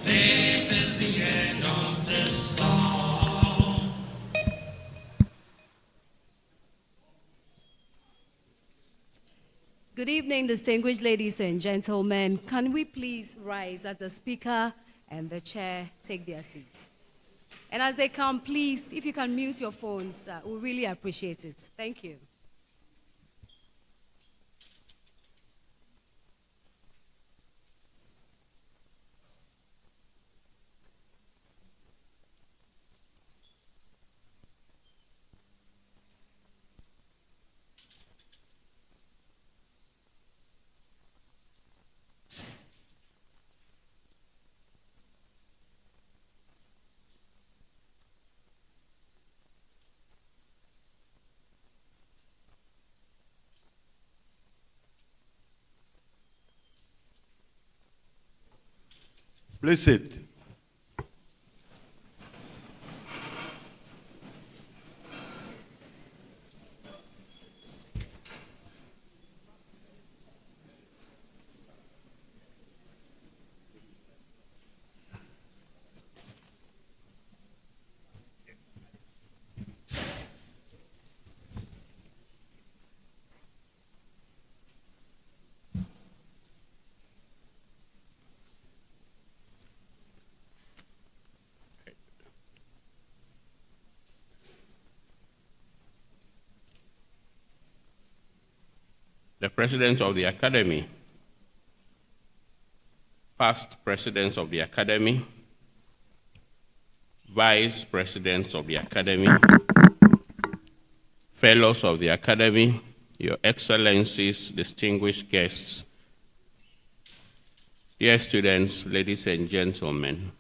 This is the end of the storm. Good evening, distinguished ladies and gentlemen. Can we please rise as the speaker and the chair take their seats? And as they come, please, if you can mute your phones, we really appreciate it. Thank you. Please sit. The President of the Academy, past Presidents of the Academy, Vice Presidents of the Academy, Fellows of the Academy, Your Excellencies, distinguished guests, dear students, ladies and gentlemen,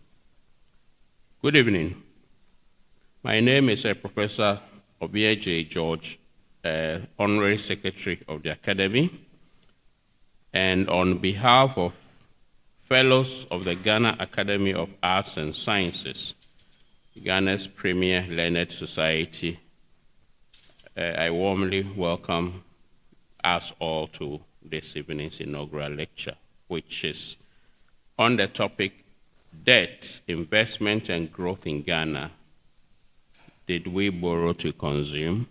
good evening. My name is Professor Obieje George, Honorary Secretary of the Academy, and on behalf of Fellows of the Ghana Academy of Arts and Sciences, Ghana's premier learned society, I warmly welcome us all to this evening's inaugural lecture, which is on the topic, Debt, Investment and Growth in Ghana. Did we borrow to consume?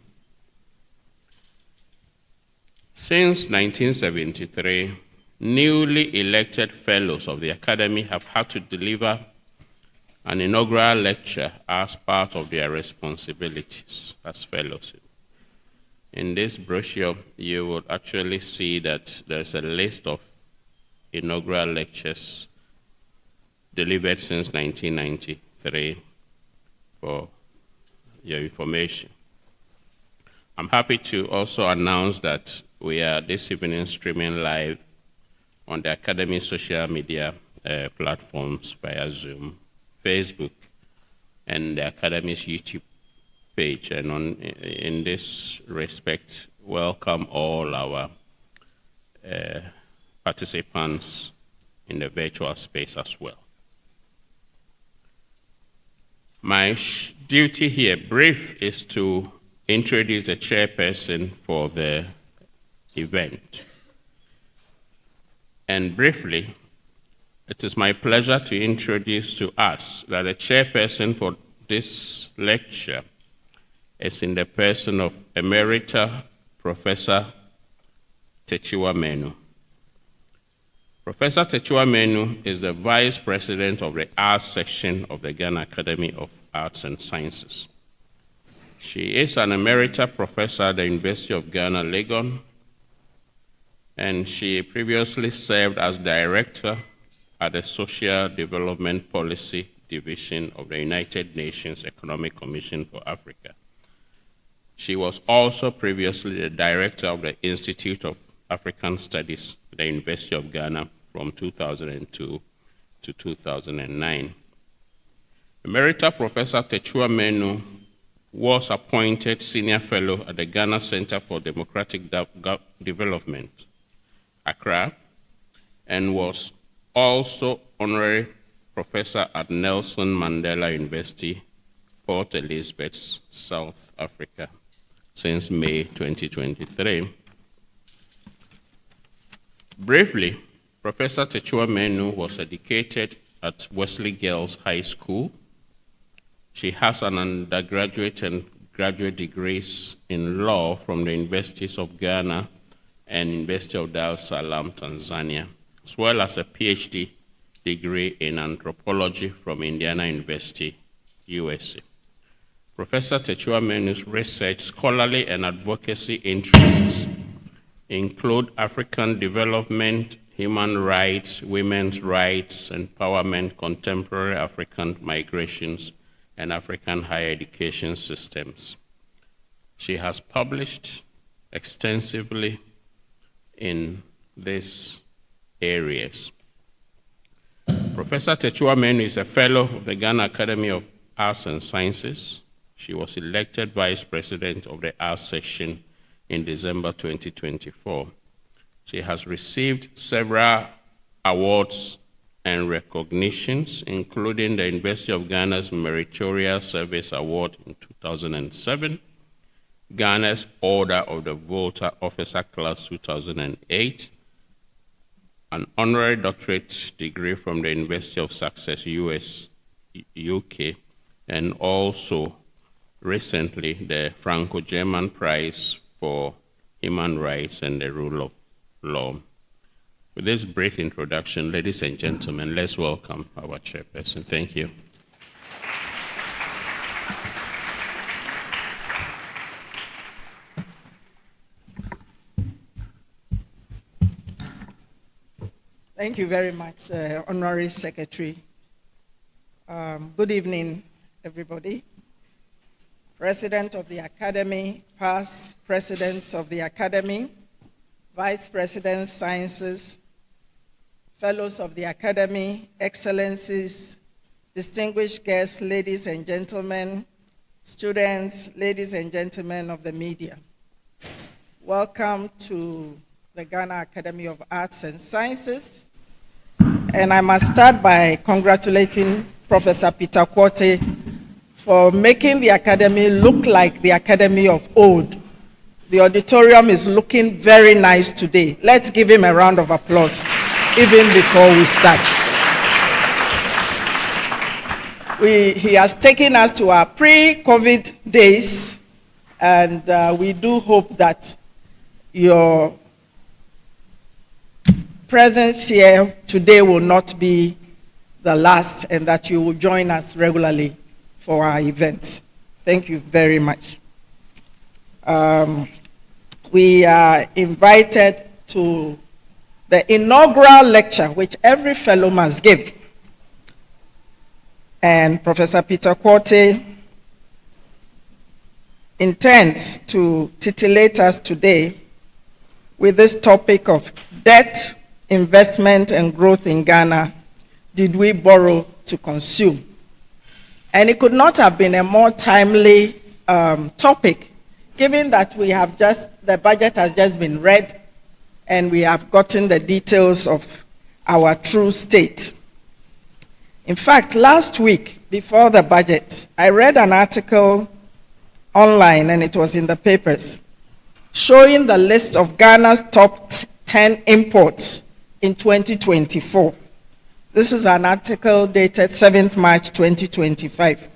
Since 1973, newly elected fellows of the Academy have had to deliver an inaugural lecture as part of their responsibilities as fellows. In this brochure, you will actually see that there's a list of inaugural lectures delivered since 1993 for your information. I'm happy to also announce that we are this evening streaming live on the Academy social media platforms via Zoom, Facebook, and the Academy's YouTube page. And in this respect, welcome all our participants in the virtual space as well. My duty here, brief, is to introduce the chairperson for the event. And briefly, it is my pleasure to introduce to us that the chairperson for this lecture is in the person of Emerita Professor TAKYIWAA MANUH. Professor TAKYIWAA MANUH is the Vice President of the Arts Section of the Ghana Academy of Arts and Sciences. She is an Emerita Professor at the University of Ghana, Legon, and she previously served as Director at the Social Development Policy Division of the United Nations Economic Commission for Africa. She was also previously the Director of the Institute of African Studies at the University of Ghana from 2002 to 2009. Emerita Professor TAKYIWAA MANUH was appointed Senior Fellow at the Ghana Center for Democratic Development, Accra, and was also Honorary Professor at Nelson Mandela University, Port Elizabeth, South Africa, since May 2023. Briefly, Professor TAKYIWAA MANUH was educated at Wesley Girls High School. She has an undergraduate and graduate degrees in law from the Universities of Ghana and University of Dar es Salaam, Tanzania, as well as a PhD degree in anthropology from Indiana University, USA. Professor TAKYIWAA MANUH's research, scholarly, and advocacy interests include African development, human rights, women's rights, empowerment, contemporary African migrations, and African higher education systems. She has published extensively in these areas. Professor TAKYIWAA MANUH is a fellow of the Ghana Academy of Arts and Sciences. She was elected vice president of the arts section in December 2024. She has received several awards and recognitions, including the University of Ghana's Meritorious Service Award in 2007, Ghana's Order of the Volta Officer Class 2008, an honorary doctorate degree from the University of Sussex, UK, and also recently the Franco-German Prize for Human Rights and the Rule of Law. With this brief introduction, ladies and gentlemen, let's welcome our chairperson. Thank you. Thank you very much, Honorary Secretary. Good evening, everybody. President of the Academy, past presidents of the Academy, Vice President Sciences, Fellows of the Academy, Excellencies, distinguished guests, ladies and gentlemen, students, ladies and gentlemen of the media. Welcome to the Ghana Academy of Arts and Sciences. And I must start by congratulating Professor Peter Quartey for making the Academy look like the Academy of old. The auditorium is looking very nice today. Let's give him a round of applause, even before we start. He has taken us to our pre-COVID days, and we do hope that your presence here today will not be the last, and that you will join us regularly for our events. Thank you very much. We are invited to the inaugural lecture, which every fellow must give. And Professor Peter Quartey intends to titillate us today with this topic of debt, investment, and growth in Ghana. Did we borrow to consume? And it could not have been a more timely topic, given that the budget has just been read, and we have gotten the details of our true state. In fact, last week, before the budget, I read an article online, and it was in the papers, showing the list of Ghana's top 10 imports in 2024. This is an article dated 7th March 2025.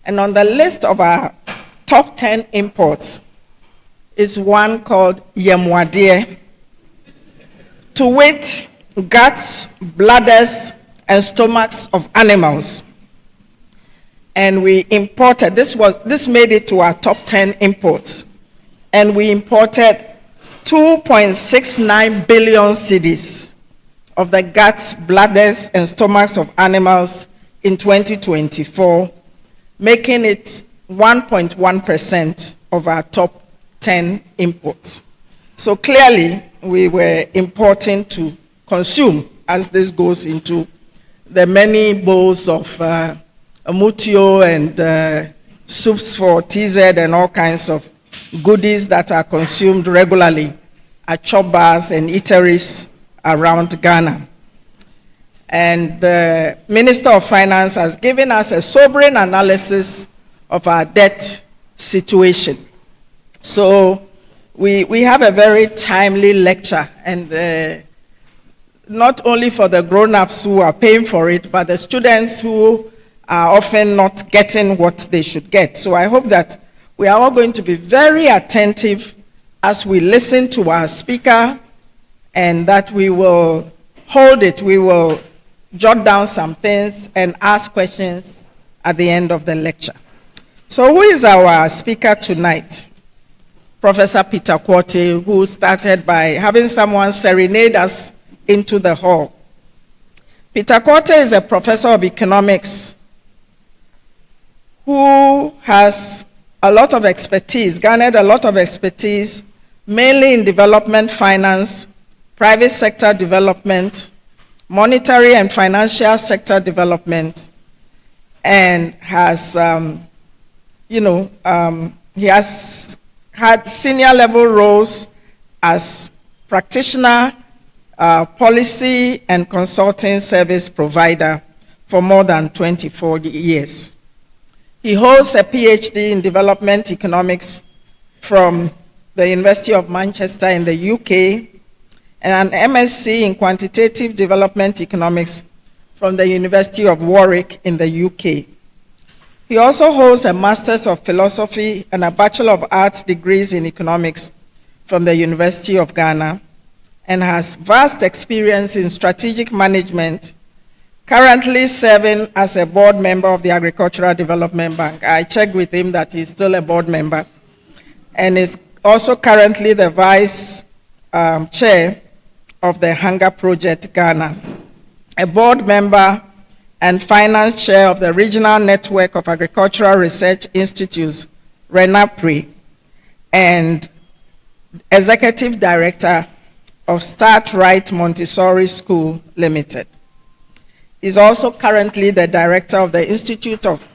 And on the list of our top 10 imports is one called Yemwadie, to wit, guts, bladders, and stomachs of animals. And we imported, this made it to our top 10 imports. And we imported 2.69 billion cedis of the guts, bladders, and stomachs of animals in 2024, making it 1.1% of our top 10 imports. So clearly, we were importing to consume, as this goes into the many bowls of mutio and soups for TZ and all kinds of goodies that are consumed regularly at chop bars and eateries around Ghana. And the Minister of Finance has given us a sobering analysis of our debt situation. So we have a very timely lecture, and not only for the grown-ups who are paying for it, but the students who are often not getting what they should get. So I hope that we are all going to be very attentive as we listen to our speaker, and that we will hold it, we will jot down some things and ask questions at the end of the lecture. So who is our speaker tonight? Professor Peter Quartey, who started by having someone serenade us into the hall. Peter Quartey is a professor of economics who has a lot of expertise, garnered a lot of expertise, mainly in development finance, private sector development, monetary and financial sector development, and has, he has had senior level roles as practitioner, policy and consulting service provider for more than 24 years. He holds a PhD in development economics from the University of Manchester in the UK, and an MSc in quantitative development economics from the University of Warwick in the UK. He also holds a Master's of Philosophy and a Bachelor of Arts degrees in economics from the University of Ghana, and has vast experience in strategic management, currently serving as a board member of the Agricultural Development Bank. I checked with him that he's still a board member, and is also currently the vice chair of the Hunger Project Ghana, a board member and finance chair of the Regional Network of Agricultural Research Institutes, RENAPRI, and executive director of Start Right Montessori School Limited. He's also currently the director of the Institute of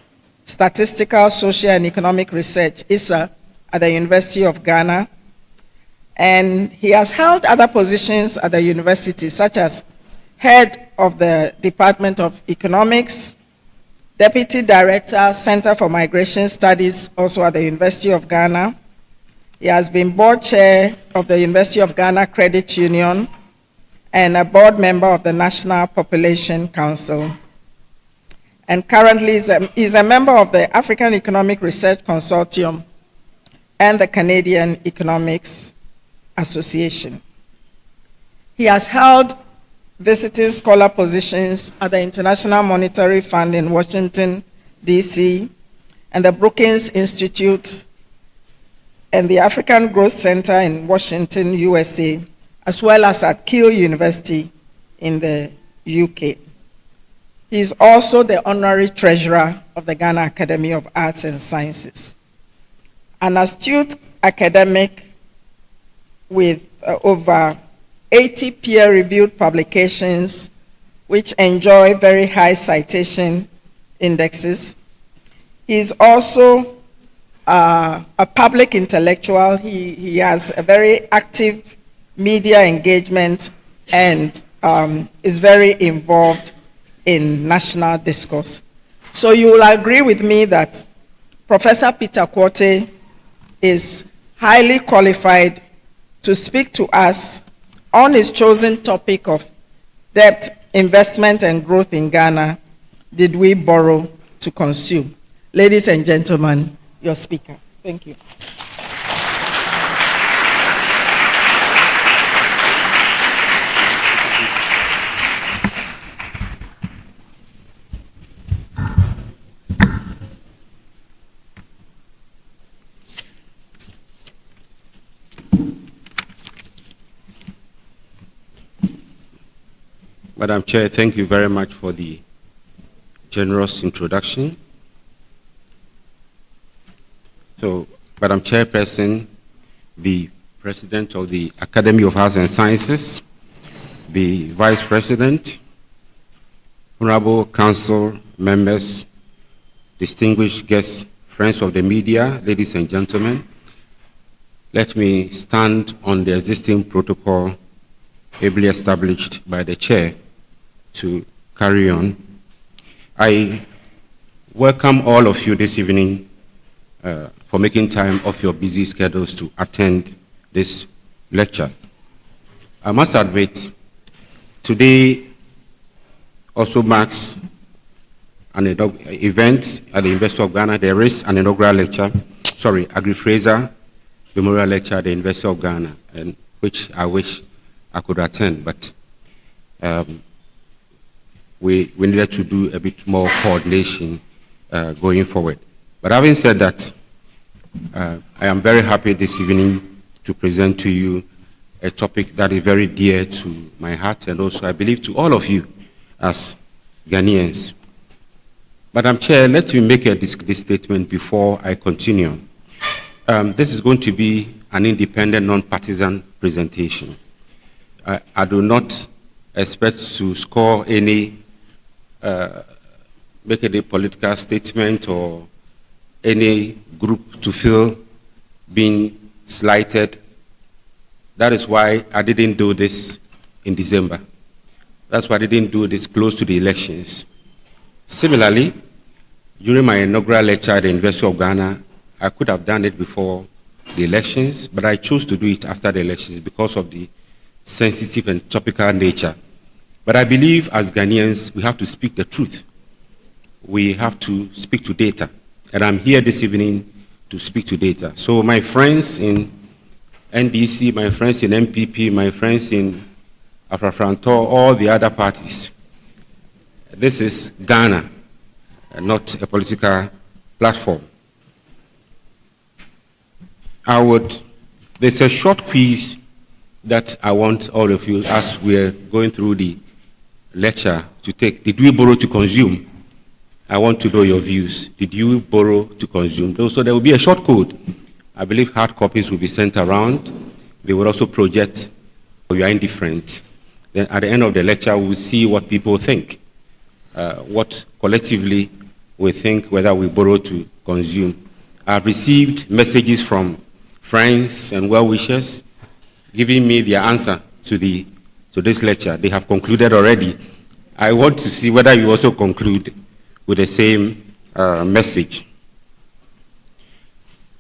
Statistical, Social and Economic Research, ISA, at the University of Ghana. And he has held other positions at the university, such as head of the Department of Economics, Deputy Director, Center for Migration Studies, also at the University of Ghana. He has been board chair of the University of Ghana Credit Union and a board member of the National Population Council. And currently is a member of the African Economic Research Consortium and the Canadian Economics Association. He has held visiting scholar positions at the International Monetary Fund in Washington, D.C., and the Brookings Institute and the African Growth Center in Washington, USA, as well as at Keele University in the UK. He is also the honorary treasurer of the Ghana Academy of Arts and Sciences. An astute academic with over 80 peer-reviewed publications which enjoy very high citation indexes. He is also a public intellectual. He has a very active media engagement and is very involved in national discourse. So you will agree with me that Professor Peter Quartey is highly qualified to speak to us on his chosen topic of debt, investment, and growth in Ghana. Did we borrow to consume? Ladies and gentlemen, your speaker. Thank you. Madam Chair, thank you very much for the generous introduction. So, Madam Chairperson, the President of the Academy of Arts and Sciences, the Vice President, Honorable Council members, distinguished guests, friends of the media, ladies and gentlemen, let me stand on the existing protocol ably established by the Chair to carry on. I welcome all of you this evening for making time off your busy schedules to attend this lecture. I must admit, today also marks an event at the University of Ghana. There is an inaugural lecture, Agri-Fraser Memorial Lecture at the University of Ghana, and which I wish I could attend, but we needed to do a bit more coordination going forward. But having said that, I am very happy this evening to present to you a topic that is very dear to my heart, and also I believe to all of you as Ghanaians. Madam Chair, let me make this statement before I continue. This is going to be an independent, non-partisan presentation. I do not expect to score any, make any political statement or any group to feel being slighted. That is why I didn't do this in December. That's why I didn't do this close to the elections. Similarly, during my inaugural lecture at the University of Ghana, I could have done it before the elections, but I chose to do it after the elections because of the sensitive and topical nature. But I believe as Ghanaians, we have to speak the truth. We have to speak to data. And I'm here this evening to speak to data. So my friends in NDC, my friends in MPP, my friends in Afrafranto, all the other parties, this is Ghana, not a political platform. There's a short quiz that I want all of you, as we're going through the lecture, to take. Did we borrow to consume? I want to know your views. Did you borrow to consume? So there will be a short code. I believe hard copies will be sent around. They will also project if you are indifferent. Then at the end of the lecture, we will see what people think, what collectively we think whether we borrow to consume. I've received messages from friends and well-wishers giving me their answer to this lecture. They have concluded already. I want to see whether you also conclude with the same message.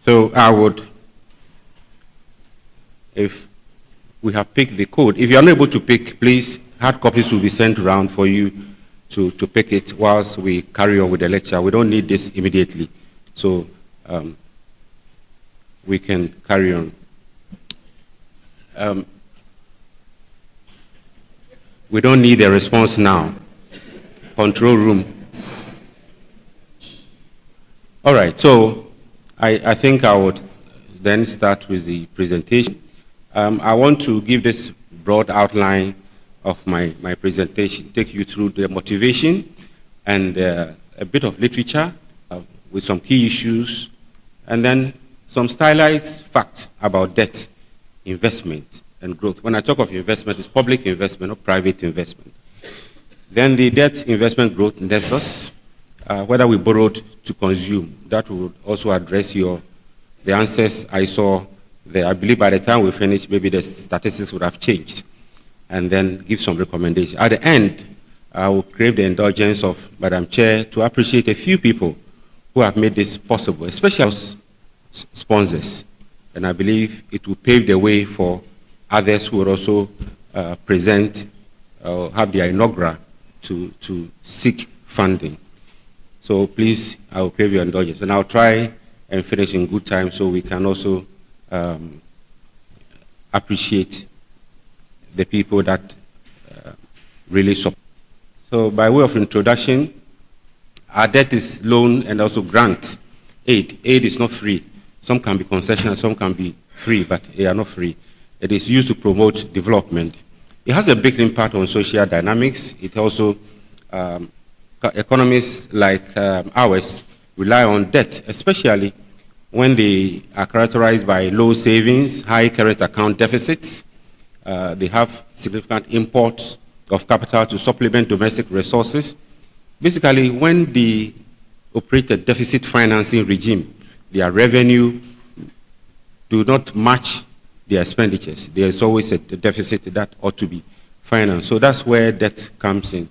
So I would, if we have picked the code, if you're unable to pick, please, hard copies will be sent around for you to pick it whilst we carry on with the lecture. We don't need this immediately, so we can carry on. We don't need a response now. Control room. All right, so I think I would then start with the presentation. I want to give this broad outline of my presentation, take you through the motivation and a bit of literature with some key issues, and then some stylized facts about debt, investment, and growth. When I talk of investment, it's public investment, not private investment. Then the debt, investment, growth nexus, whether we borrowed to consume. That would also address the answers I saw there. I believe by the time we finish, maybe the statistics would have changed, and then give some recommendations. At the end, I will crave the indulgence of Madam Chair to appreciate a few people who have made this possible, especially sponsors. And I believe it will pave the way for others who will also present or have their inaugural to seek funding. So please, I will crave your indulgence. And I'll try and finish in good time so we can also appreciate the people that really support. So by way of introduction, our debt is loan and also grant. Aid is not free. Some can be concessional, some can be free, but they are not free. It is used to promote development. It has a big impact on social dynamics. It also, economists like ours rely on debt, especially when they are characterized by low savings, high current account deficits. They have significant imports of capital to supplement domestic resources. Basically, when they operate a deficit financing regime, their revenue do not match their expenditures. There is always a deficit that ought to be financed. So that's where debt comes in.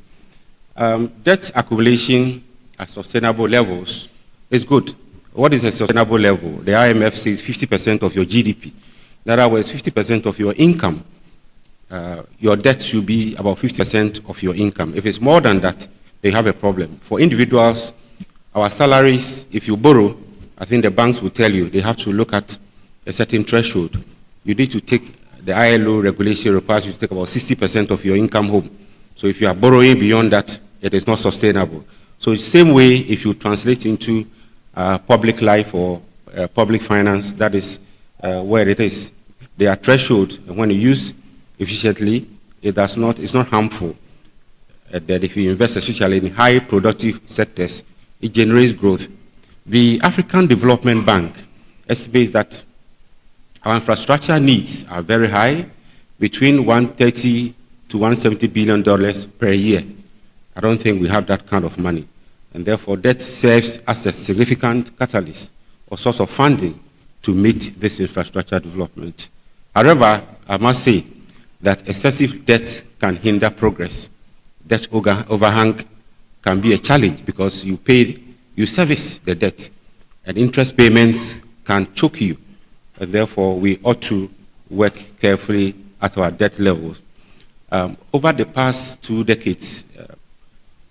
Debt accumulation at sustainable levels is good. What is a sustainable level? The IMF says 50% of your GDP. In other words, 50% of your income your debt should be about 50% of your income. If it's more than that, they have a problem. For individuals, our salaries, if you borrow, I think the banks will tell you they have to look at a certain threshold. You need to take, the ILO regulation requires you to take about 60% of your income home. So if you are borrowing beyond that, it is not sustainable. So the same way, if you translate into public life or public finance, that is where it is. There are thresholds, and when you use efficiently, it's not harmful. That if you invest especially in high productive sectors, it generates growth. The African Development Bank estimates that our infrastructure needs are very high, between $130 to $170 billion per year. I don't think we have that kind of money. And therefore, debt serves as a significant catalyst or source of funding to meet this infrastructure development. However, I must say that excessive debt can hinder progress. Debt overhang can be a challenge because you service the debt, and interest payments can choke you. And therefore, we ought to work carefully at our debt levels. Over the past 2 decades,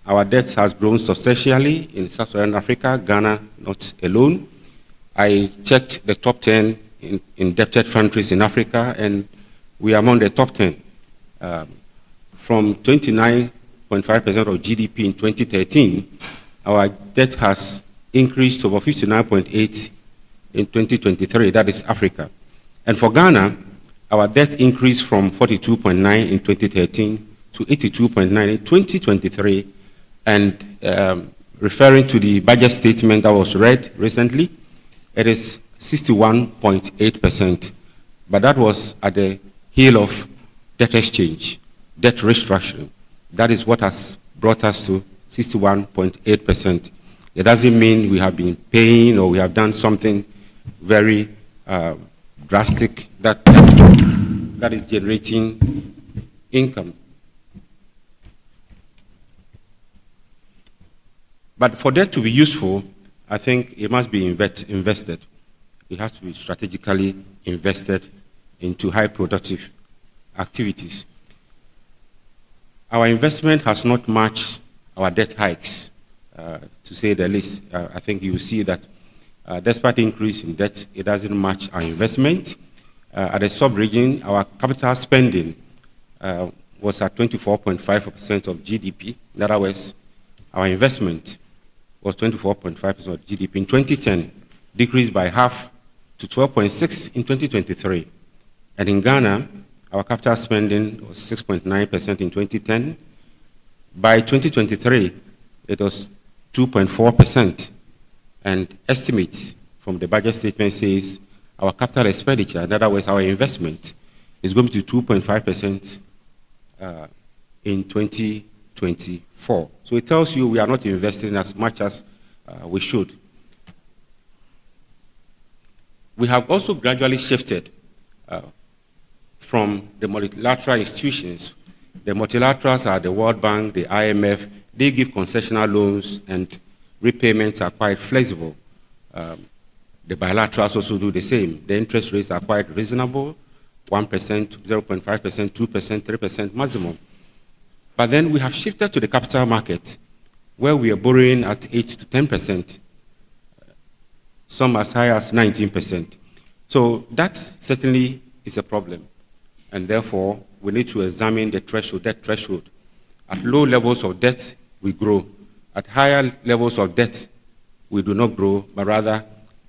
our debt has grown substantially in Sub-Saharan Africa, Ghana not alone. I checked the top 10 indebted countries in Africa, and we are among the top 10. From 29.5% of GDP in 2013, our debt has increased to about 59.8% in 2023, that is Africa. And for Ghana, our debt increased from 42.9% in 2013 to 82.9% in 2023, and referring to the budget statement that was read recently, it is 61.8%, but that was at the heel of debt exchange, debt restructuring. That is what has brought us to 61.8%. It doesn't mean we have been paying or we have done something very drastic that is generating income. But for that to be useful, I think it must be invested. It has to be strategically invested into high productive activities. Our investment has not matched our debt hikes, to say the least. I think you will see that despite increase in debt, it doesn't match our investment. At the sub-region, our capital spending was at 24.5% of GDP. In other words, our investment was 24.5% of GDP. In 2010, decreased by half to 12.6% in 2023. And in Ghana, our capital spending was 6.9% in 2010. By 2023, it was 2.4%. And estimates from the budget statement says our capital expenditure, in other words, our investment, is going to be 2.5% in 2024. So it tells you we are not investing as much as we should. We have also gradually shifted from the multilateral institutions. The multilaterals are the World Bank, the IMF. They give concessional loans and repayments are quite flexible. The bilaterals also do the same. The interest rates are quite reasonable, 1%, 0.5%, 2%, 3% maximum. But then we have shifted to the capital market, where we are borrowing at 8 to 10%, some as high as 19%. So that certainly is a problem. And therefore, we need to examine the threshold, debt threshold. At low levels of debt, we grow. At higher levels of debt, we do not grow, but rather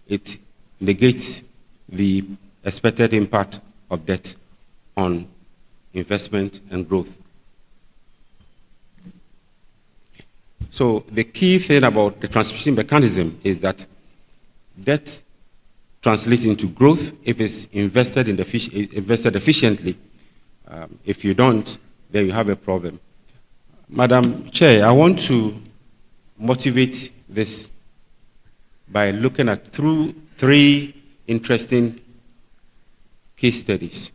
it negates the expected impact of debt on investment and growth. So the key thing about the transmission mechanism is that debt translates into growth if it's invested efficiently. If you don't, then you have a problem. Madam Chair, I want to motivate this by looking at through 3 interesting case studies.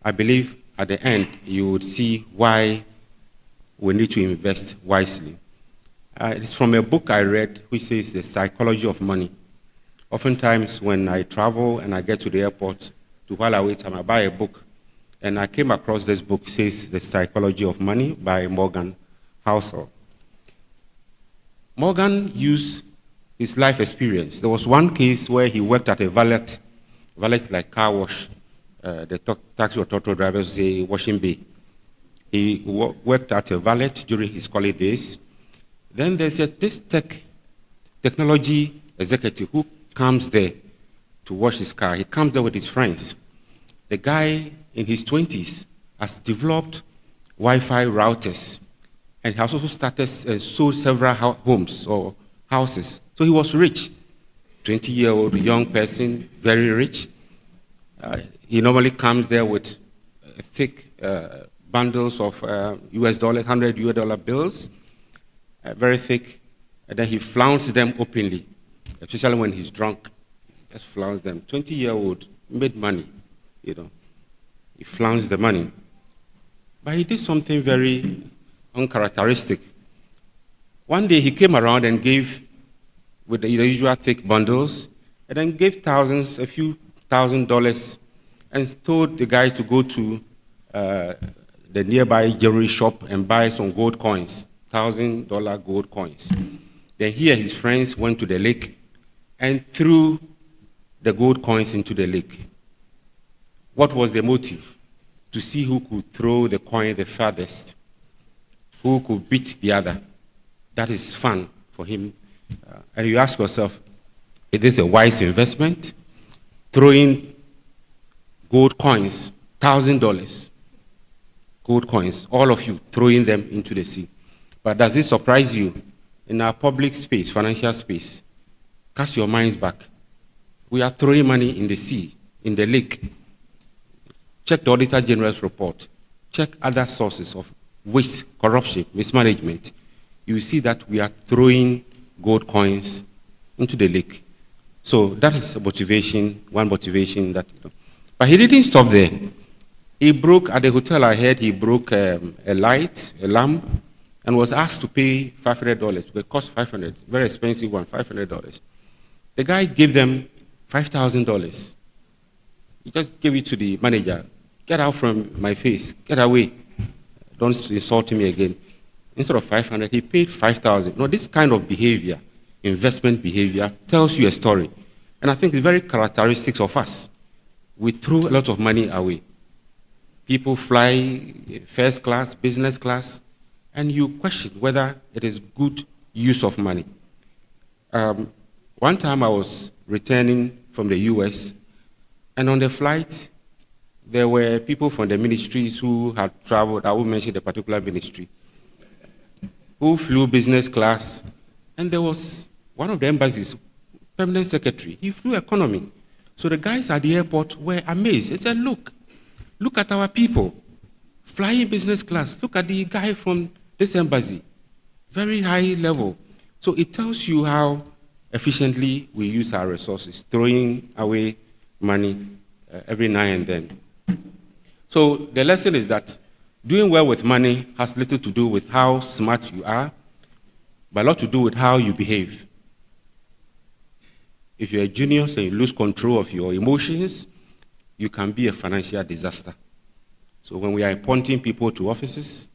I believe at the end you would see why we need to invest wisely. It's from a book I read which says The Psychology of Money. Oftentimes when I travel and I get to the airport, while I wait time, I buy a book. And I came across this book, says The Psychology of Money by Morgan Housel. Morgan used his life experience. There was one case where he worked at a valet like car wash, the taxi or auto drivers say washing bay. He worked at a valet during his college days. Then there's this technology executive who comes there to wash his car. He comes there with his friends. The guy in his 20s has developed Wi-Fi routers, and he has also started and sold several homes or houses. So he was rich, 20-year-old young person, very rich. He normally comes there with thick bundles of US dollar, $100 bills, very thick, and then he flaunts them openly, especially when he's drunk. Just flaunts them. 20-year-old, made money, you know. He flaunts the money. But he did something very uncharacteristic. One day he came around and gave, with the usual thick bundles, and then gave a few $1,000, and told the guy to go to the nearby jewelry shop and buy some gold coins, $1,000 gold coins. Then he and his friends went to the lake and threw the gold coins into the lake. What was the motive? To see who could throw the coin the farthest, who could beat the other. That is fun for him. And you ask yourself, is this a wise investment? Throwing gold coins, $1,000, gold coins, all of you throwing them into the sea. But does it surprise you? In our public space, financial space, cast your minds back. We are throwing money in the sea, in the lake. Check the Auditor General's report. Check other sources of waste, corruption, mismanagement. You will see that we are throwing gold coins into the lake. So that is a motivation, one motivation that, but he didn't stop there. He broke, at the hotel I heard, he broke a lamp, and was asked to pay $500, because it cost $500, very expensive one, $500. The guy gave them $5,000. He just gave it to the manager. Get out from my face, get away. Don't insult me again. Instead of 500, he paid 5,000. Now, this kind of behavior, investment behavior, tells you a story. And I think it's very characteristic of us. We throw a lot of money away. People fly first class, business class, and you question whether it is good use of money. One time I was returning from the US, and on the flight, there were people from the ministries who had traveled, I won't mention the particular ministry, who flew business class, and there was one of the embassies, permanent secretary, he flew economy. So the guys at the airport were amazed. They said, look at our people flying business class. Look at the guy from this embassy, very high level. So it tells you how efficiently we use our resources, throwing away money every now and then. So the lesson is that doing well with money has little to do with how smart you are, but a lot to do with how you behave. If you're a genius and you lose control of your emotions, you can be a financial disaster. So when we are appointing people to offices,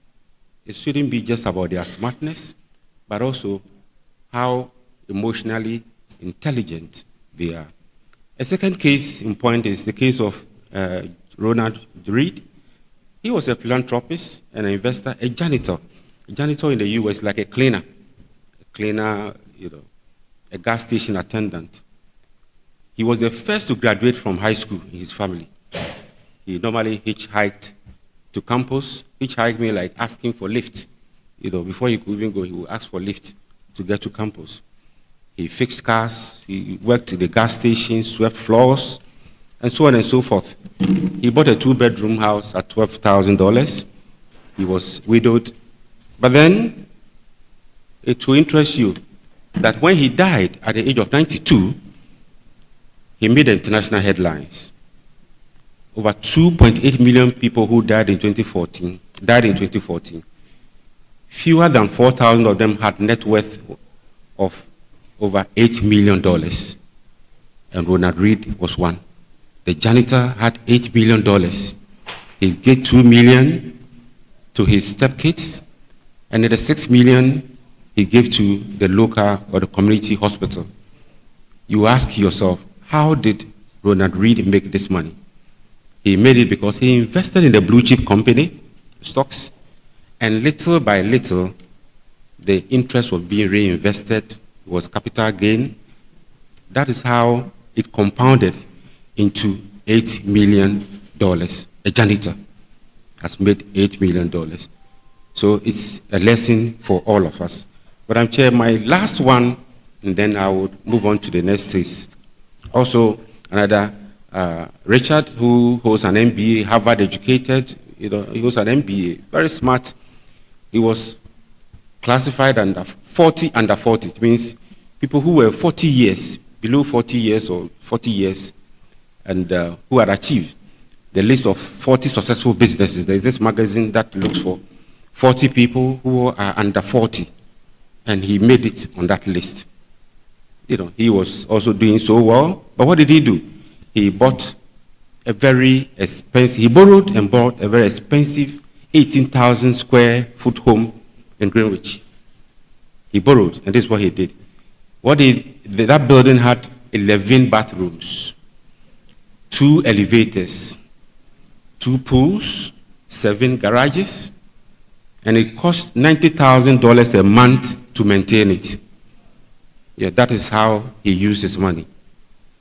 it shouldn't be just about their smartness, but also how emotionally intelligent they are. A second case in point is the case of Ronald Reed. He was a philanthropist and an investor, a janitor. A janitor in the US, like a cleaner, a gas station attendant. He was the first to graduate from high school in his family. He normally hitchhiked to campus. Hitchhike me like asking for lift. Before he could even go, he would ask for lift to get to campus. He fixed cars, he worked at the gas station, swept floors, and so on and so forth. He bought a 2-bedroom house at $12,000. He was widowed. But then, it will interest you that when he died at the age of 92, he made international headlines. Over 2.8 million people who died in 2014. Fewer than 4,000 of them had net worth of over $8 million. And Ronald Reed was one. The janitor had $8 billion. He gave 2 million to his stepkids, and the 6 million he gave to the local or the community hospital. You ask yourself, how did Ronald Read make this money? He made it because he invested in the blue chip company, stocks, and little by little, the interest was being reinvested, was capital gain. That is how it compounded into $8 million. A janitor has made $8 million. So it's a lesson for all of us. Madam Chair, my last one, and then I would move on to the next is also another Richard, who holds an MBA, Harvard educated, he holds an MBA, very smart. He was classified under 40. It means people who were 40 years, below 40 years or 40 years, and who had achieved the list of 40 successful businesses. There is this magazine that looks for 40 people who are under 40, and he made it on that list. He was also doing so well, but what did he do? He bought a very expensive, he borrowed and bought a very expensive 18,000 square foot home in Greenwich. He borrowed, and this is what he did. That building had 11 bathrooms, 2 elevators, 2 pools, 7 garages, and it cost $90,000 a month to maintain it. Yeah, that is how he used his money.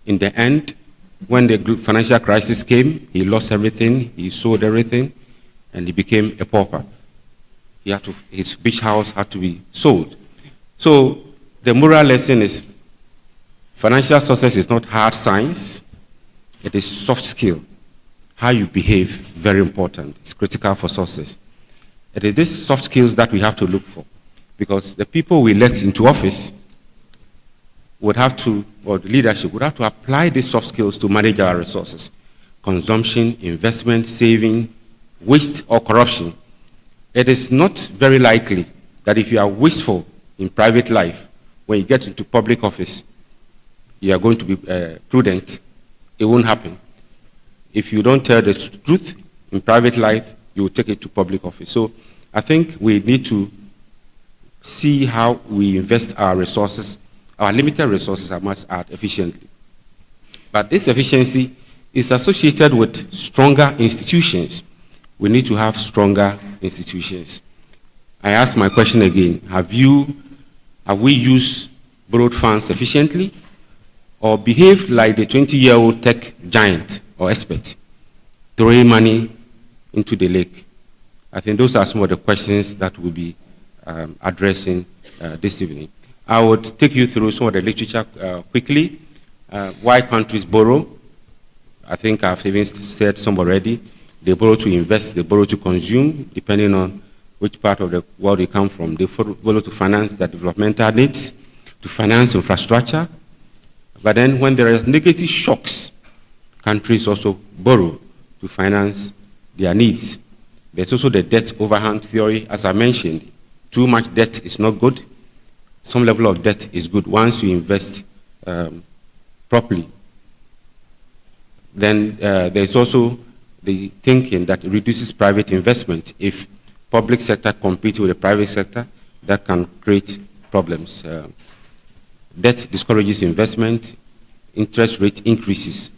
In the end, when the financial crisis came, he lost everything, he sold everything, and he became a pauper. His beach house had to be sold. So the moral lesson is financial success is not hard science, it is soft skill. How you behave, very important. It's critical for success. It is these soft skills that we have to look for, because the people we elect into office would have to, or the leadership would have to apply these soft skills to manage our resources. Consumption, investment, saving, waste, or corruption. It is not very likely that if you are wasteful in private life, when you get into public office, you are going to be prudent. It won't happen. If you don't tell the truth in private life, you will take it to public office. So I think we need to see how we invest our resources. Our limited resources are must add efficiently. But this efficiency is associated with stronger institutions. We need to have stronger institutions. I ask my question again. Have we used borrowed funds efficiently, or behaved like the 20-year-old tech giant or expert, throwing money into the lake? I think those are some of the questions that we'll be addressing this evening. I would take you through some of the literature quickly. Why countries borrow. I think I've even said some already. They borrow to invest, they borrow to consume, depending on which part of the world they come from. They borrow to finance their developmental needs, to finance infrastructure. But then when there are negative shocks, countries also borrow to finance their needs. There's also the debt overhang theory, as I mentioned. Too much debt is not good. Some level of debt is good once you invest properly. Then there's also the thinking that it reduces private investment. If public sector competes with the private sector, that can create problems. Debt discourages investment. Interest rate increases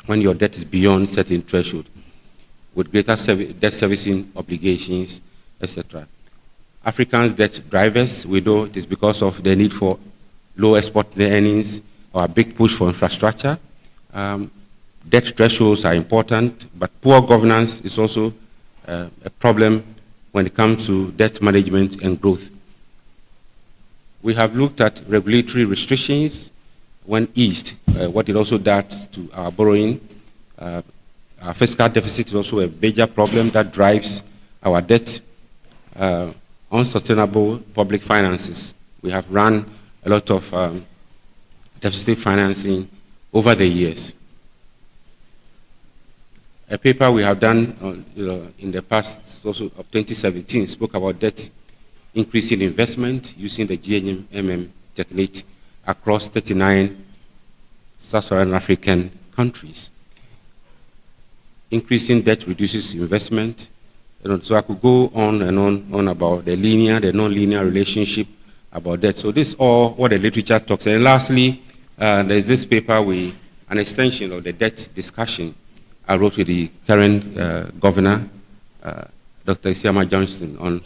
when your debt is beyond certain threshold, with greater debt servicing obligations, etc. Africans' debt drivers, we know it is because of the need for low export earnings or a big push for infrastructure. Debt thresholds are important, but poor governance is also a problem when it comes to debt management and growth. We have looked at regulatory restrictions when eased, what it also does to our borrowing. Our fiscal deficit is also a major problem that drives our debt. Unsustainable public finances. We have run a lot of deficit financing over the years. A paper we have done in the past, also of 2017, spoke about debt increasing investment using the GNMM technique across 39 sub-Saharan African countries. increasing debt reduces investment. So I could go on and on about the linear, the non-linear relationship about debt. So this is all what the literature talks. And lastly, there's this paper with an extension of the debt discussion I wrote with the current governor, Dr. Isiama Johnston, on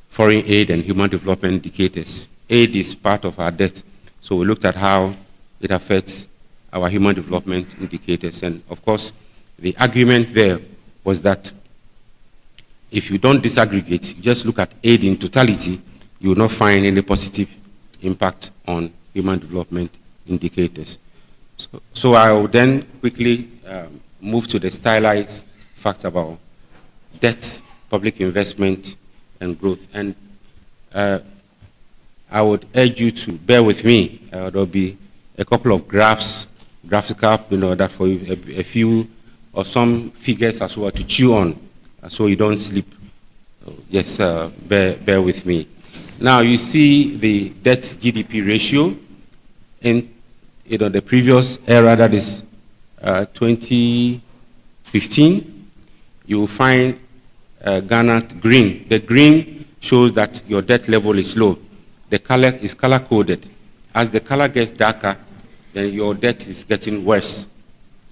foreign aid and human development indicators. Aid is part of our debt. So we looked at how it affects our human development indicators. And of course, the argument there was that if you don't disaggregate, you just look at aid in totality, you will not find any positive impact on human development indicators. So I will then quickly move to the stylized facts about debt, public investment, and growth. And I would urge you to bear with me. There will be a couple of graphs, graphical, that for you, a few or some figures as well to chew on, so you don't sleep. Yes, bear with me. Now you see the debt GDP ratio in the previous era, that is 2015. You will find Ghana green. The green shows that your debt level is low. The color is color coded. As the color gets darker, then your debt is getting worse.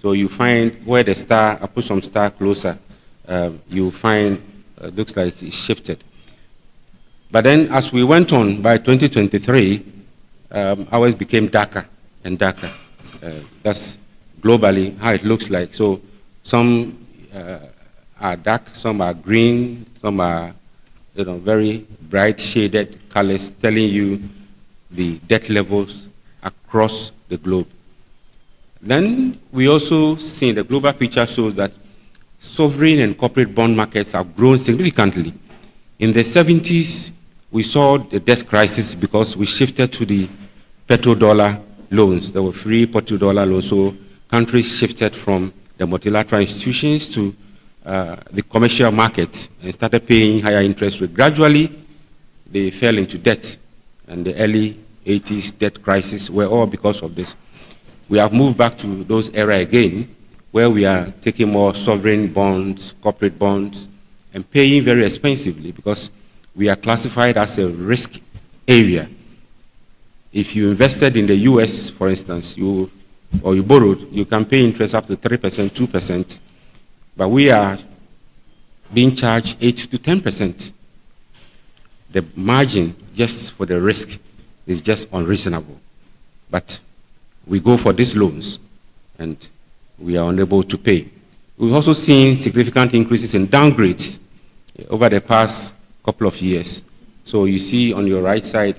So you find where the star, I put some star closer, you find looks like it's shifted. But then as we went on, by 2023, ours became darker and darker. That's globally how it looks like. So some are dark, some are green, some are very bright shaded colors telling you the debt levels across the globe. Then we also see the global picture shows that sovereign and corporate bond markets have grown significantly. In the 70s, we saw the debt crisis because we shifted to the petrodollar loans. There were free petrodollar loans, so countries shifted from the multilateral institutions to the commercial market and started paying higher interest rates. Gradually, they fell into debt, and the early 80s debt crisis were all because of this. We have moved back to those era again, where we are taking more sovereign bonds, corporate bonds, and paying very expensively because we are classified as a risk area. If you invested in the US, for instance, or you borrowed, you can pay interest up to 3%, 2%, but we are being charged 8 to 10%. The margin just for the risk is just unreasonable. But we go for these loans, and we are unable to pay. We've also seen significant increases in downgrades over the past couple of years. So you see on your right side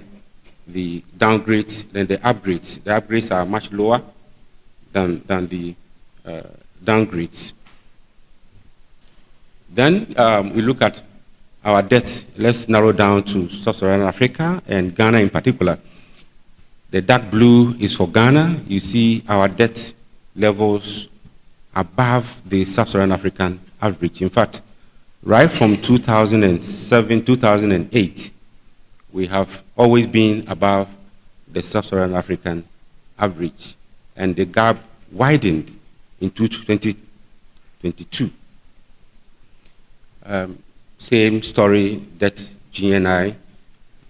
the downgrades, then the upgrades. The upgrades are much lower than the downgrades. Then we look at our debt. Let's narrow down to Sub-Saharan Africa and Ghana in particular. The dark blue is for Ghana. You see our debt levels above the Sub-Saharan African average. In fact, right from 2007, 2008, we have always been above the Sub-Saharan African average. And the gap widened in 2022. Same story, debt GNI,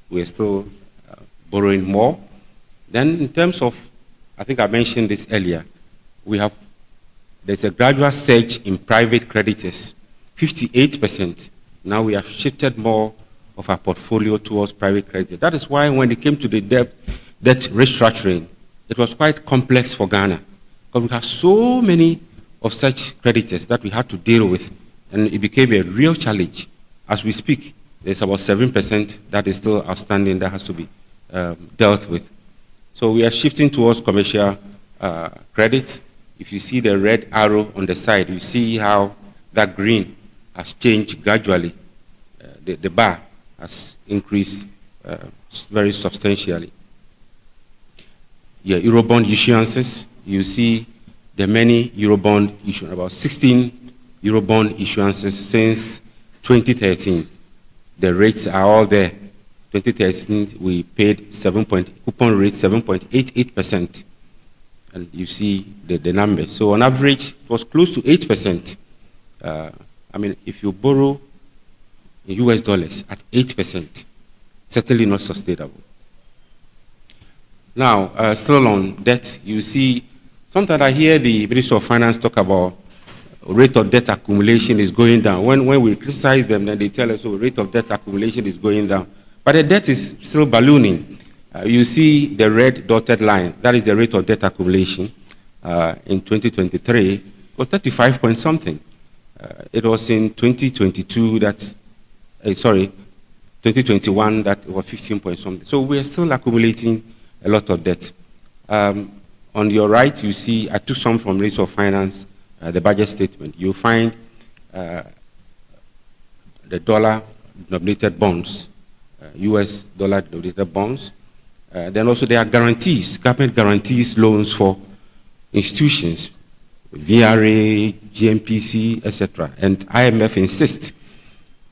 we're still borrowing more. Then in terms of, I think I mentioned this earlier, there's a gradual surge in private creditors, 58%. Now we have shifted more of our portfolio towards private credit. That is why when it came to the debt restructuring, it was quite complex for Ghana, because we have so many of such creditors that we had to deal with, and it became a real challenge. As we speak, there's about 7% that is still outstanding that has to be dealt with. So we are shifting towards commercial credit. If you see the red arrow on the side, you see how that green has changed gradually. The bar has increased very substantially. Yeah, Eurobond issuances, you see the many Eurobond issuances, about 16 Eurobond issuances since 2013. The rates are all there. 2013, we paid coupon rate 7.88%. And you see the numbers. So on average, it was close to 8%. I mean, if you borrow in US dollars at 8%, certainly not sustainable. Now, still on debt, you see, sometimes I hear the Minister of Finance talk about rate of debt accumulation is going down. When we criticize them, then they tell us, oh, rate of debt accumulation is going down. But the debt is still ballooning. You see the red dotted line, that is the rate of debt accumulation in 2023, was 35 point something. It was in 2022 that, 2021 that it was 15 point something. So we are still accumulating a lot of debt. On your right, you see, I took some from Minister of Finance, the budget statement. You find the dollar-denominated bonds, US dollar-denominated bonds. Then also there are guarantees, government guarantees loans for institutions, VRA, GMPC, etc. And IMF insists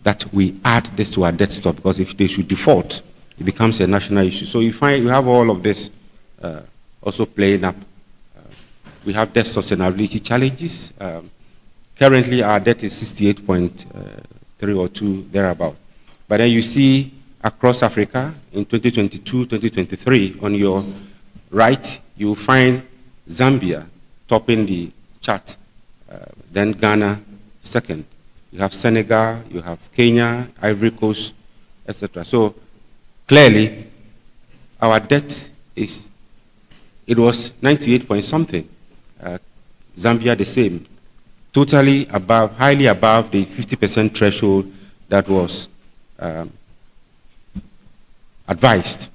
that we add this to our debt stock, because if they should default, it becomes a national issue. So you find you have all of this also playing up. We have debt sustainability challenges. Currently, our debt is 68.3 or 2, thereabout. But then you see across Africa in 2022, 2023, on your right, you find Zambia topping the chart, then Ghana second. You have Senegal, you have Kenya, Ivory Coast, etc. So clearly, our debt is, it was 98 point something. Zambia the same. Totally above, highly above the 50% threshold that was advised.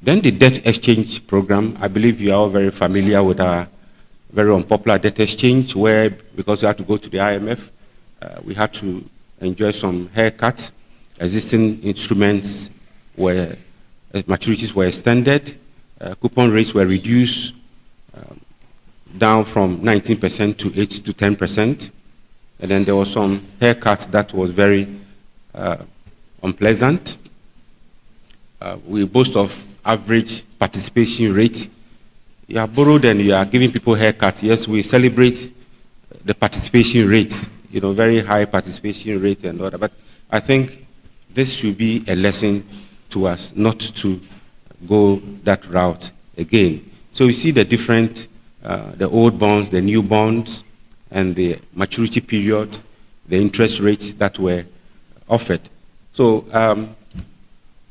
Then the debt exchange program, I believe you are all very familiar with our very unpopular debt exchange, where because we had to go to the IMF, we had to enjoy some haircut. Existing instruments were, maturities were extended, coupon rates were reduced down from 19% to 8 to 10%. And then there was some haircut that was very unpleasant. We boast of average participation rate. You are borrowed and you are giving people haircut. Yes, we celebrate the participation rate, you know, very high participation rate and all that. But I think this should be a lesson to us not to go that route again. So we see the different, the old bonds, the new bonds, and the maturity period, the interest rates that were offered. So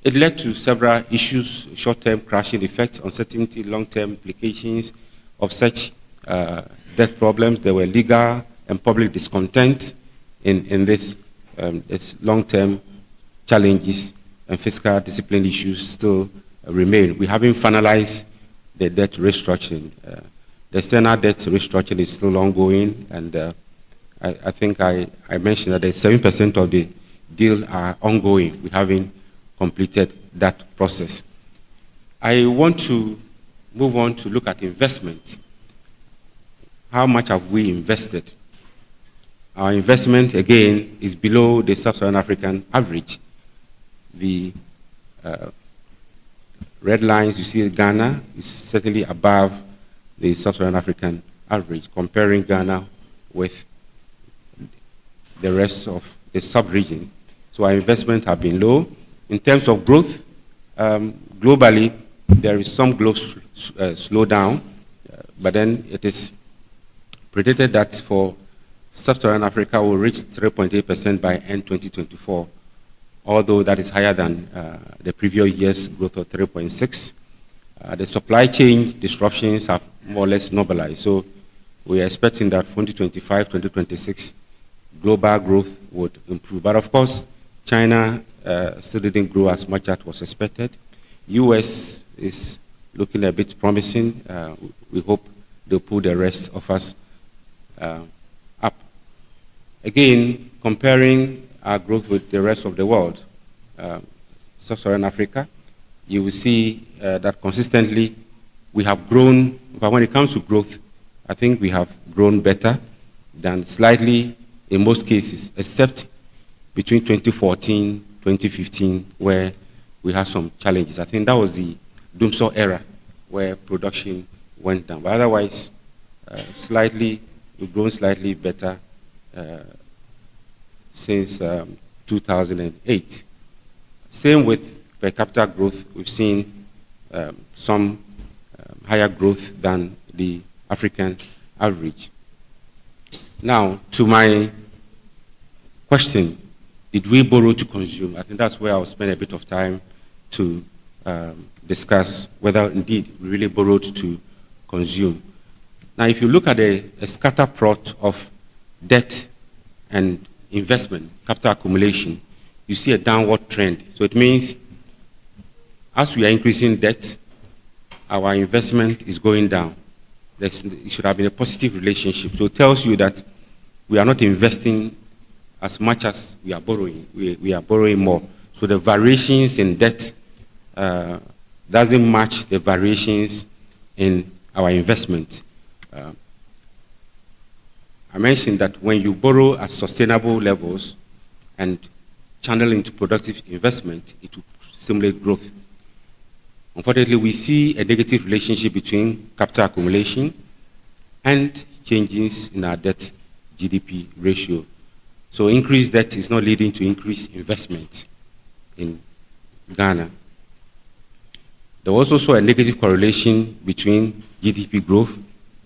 it led to several issues: short-term crashing effects, uncertainty, long-term implications of such debt problems. There were legal and public discontent in this long-term challenges, and fiscal discipline issues still remain. We haven't finalized the debt restructuring. The external debt restructuring is still ongoing, and I think I mentioned that 7% of the deal are ongoing. We haven't completed that process. I want to move on to look at investment. How much have we invested? Our investment, again, is below the sub-Saharan African average. The red lines, you see Ghana is certainly above the sub-Saharan African average, comparing Ghana with the rest of the sub-region. So our investment have been low. In terms of growth, globally, there is some growth slowdown, but then it is predicted that for sub-Saharan Africa will reach 3.8% by end 2024, although that is higher than the previous year's growth of 3.6. The supply chain disruptions have more or less normalized, so we are expecting that 2025, 2026, global growth would improve. But of course, China still didn't grow as much as was expected. US is looking a bit promising. We hope they'll pull the rest of us up. Again, comparing our growth with the rest of the world, sub-Saharan Africa, you will see that consistently we have grown, but when it comes to growth, I think we have grown better than slightly in most cases, except between 2014, 2015, where we had some challenges. I think that was the doomsday era where production went down. But otherwise, we've grown slightly better since 2008. Same with per capita growth. We've seen some higher growth than the African average. Now, to my question, did we borrow to consume? I think that's where I'll spend a bit of time to discuss whether indeed we really borrowed to consume. Now, if you look at a scatter plot of debt and investment, capital accumulation, you see a downward trend. So it means as we are increasing debt, our investment is going down. It should have been a positive relationship. So it tells you that we are not investing as much as we are borrowing. We are borrowing more. So the variations in debt doesn't match the variations in our investment. I mentioned that when you borrow at sustainable levels and channel into productive investment, it will stimulate growth. Unfortunately, we see a negative relationship between capital accumulation and changes in our debt GDP ratio. So increased debt is not leading to increased investment in Ghana. There was also a negative correlation between GDP growth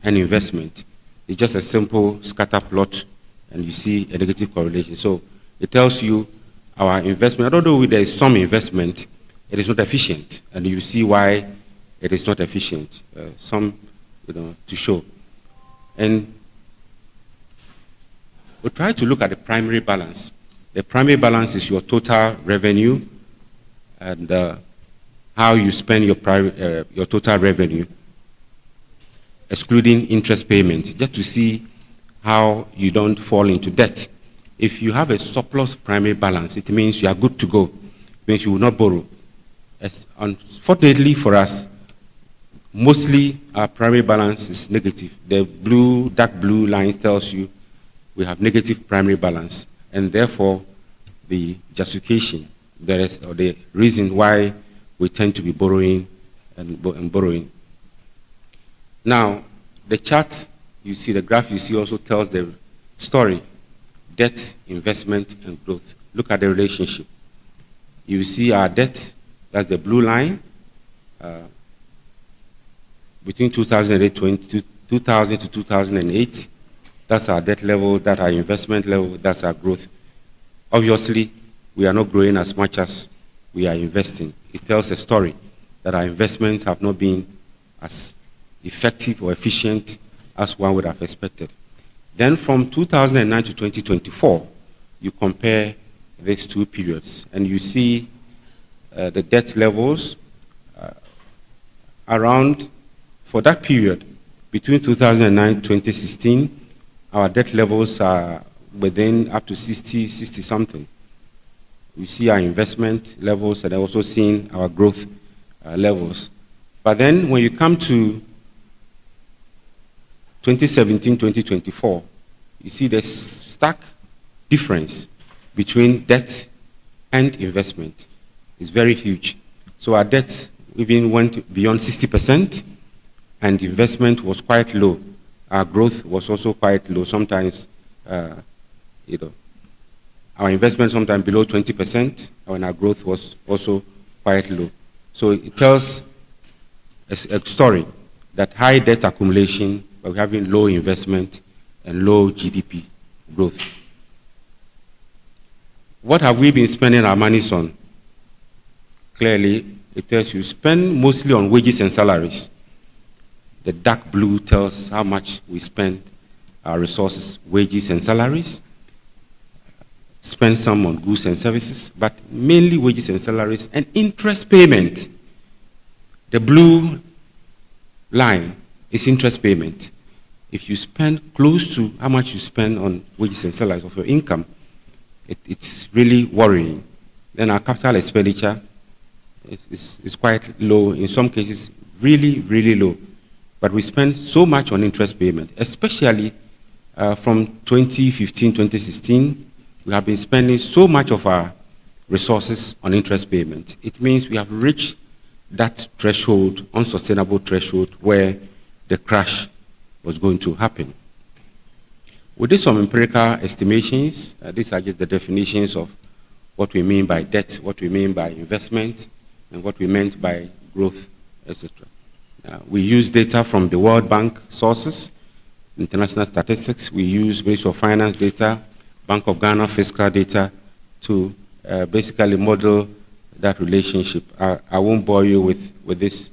and investment. It's just a simple scatter plot, and you see a negative correlation. So it tells you our investment, although there is some investment, it is not efficient, and you see why it is not efficient. To show. And we try to look at the primary balance. The primary balance is your total revenue and how you spend your total revenue, excluding interest payments, just to see how you don't fall into debt. If you have a surplus primary balance, it means you are good to go. It means you will not borrow. Unfortunately for us, mostly our primary balance is negative. The dark blue lines tells you we have negative primary balance, and therefore the justification, or the reason why we tend to be borrowing and borrowing. Now, the chart you see, the graph you see also tells the story: debt, investment, and growth. Look at the relationship. You see our debt, that's the blue line, between 2000 to 2008. That's our debt level, that's our investment level, that's our growth. Obviously, we are not growing as much as we are investing. It tells a story that our investments have not been as effective or efficient as one would have expected. Then from 2009 to 2024, you compare these two periods, and you see the debt levels around, for that period, between 2009 and 2016, our debt levels are within up to 60 something. We see our investment levels, and also seeing our growth levels. But then when you come to 2017, 2024, you see the stark difference between debt and investment. It's very huge. So our debt even went beyond 60%, and investment was quite low. Our growth was also quite low. Sometimes, our investment sometimes below 20%, and our growth was also quite low. So it tells a story that high debt accumulation, but we're having low investment and low GDP growth. What have we been spending our monies on? Clearly, it tells you spend mostly on wages and salaries. The dark blue tells how much we spend our resources, wages and salaries. Spend some on goods and services, but mainly wages and salaries and interest payment. The blue line is interest payment. If you spend close to how much you spend on wages and salaries of your income, it's really worrying. Then our capital expenditure is quite low, in some cases really, really low. But we spend so much on interest payment, especially from 2015, 2016, we have been spending so much of our resources on interest payments. It means we have reached that threshold, unsustainable threshold, where the crash was going to happen. We did some empirical estimations. These are just the definitions of what we mean by debt, what we mean by investment, and what we meant by growth, etc. We use data from the World Bank sources, international statistics. We use Ministry of Finance data, Bank of Ghana fiscal data to basically model that relationship. I won't bore you with these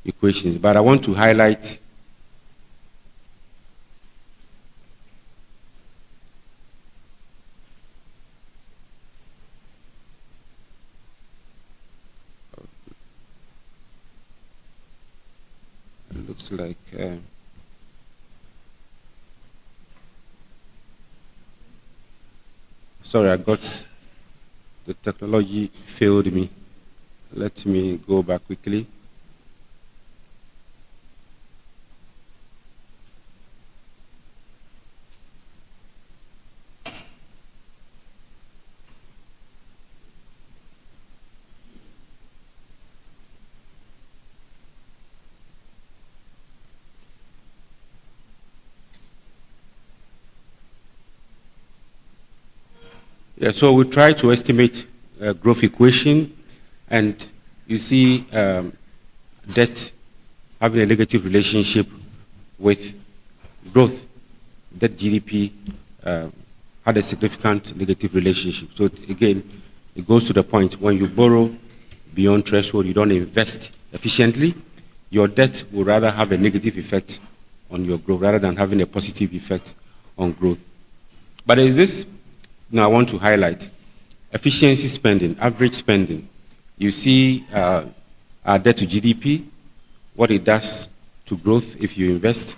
equations, but I want to highlight it looks like sorry, I got the technology failed me. Let me go back quickly. Yeah, so we try to estimate growth equation, and you see debt having a negative relationship with growth. Debt GDP had a significant negative relationship. So again, it goes to the point, when you borrow beyond threshold, you don't invest efficiently, your debt will rather have a negative effect on your growth rather than having a positive effect on growth. But is this, now I want to highlight, efficiency spending, average spending. You see our debt to GDP, what it does to growth if you invest.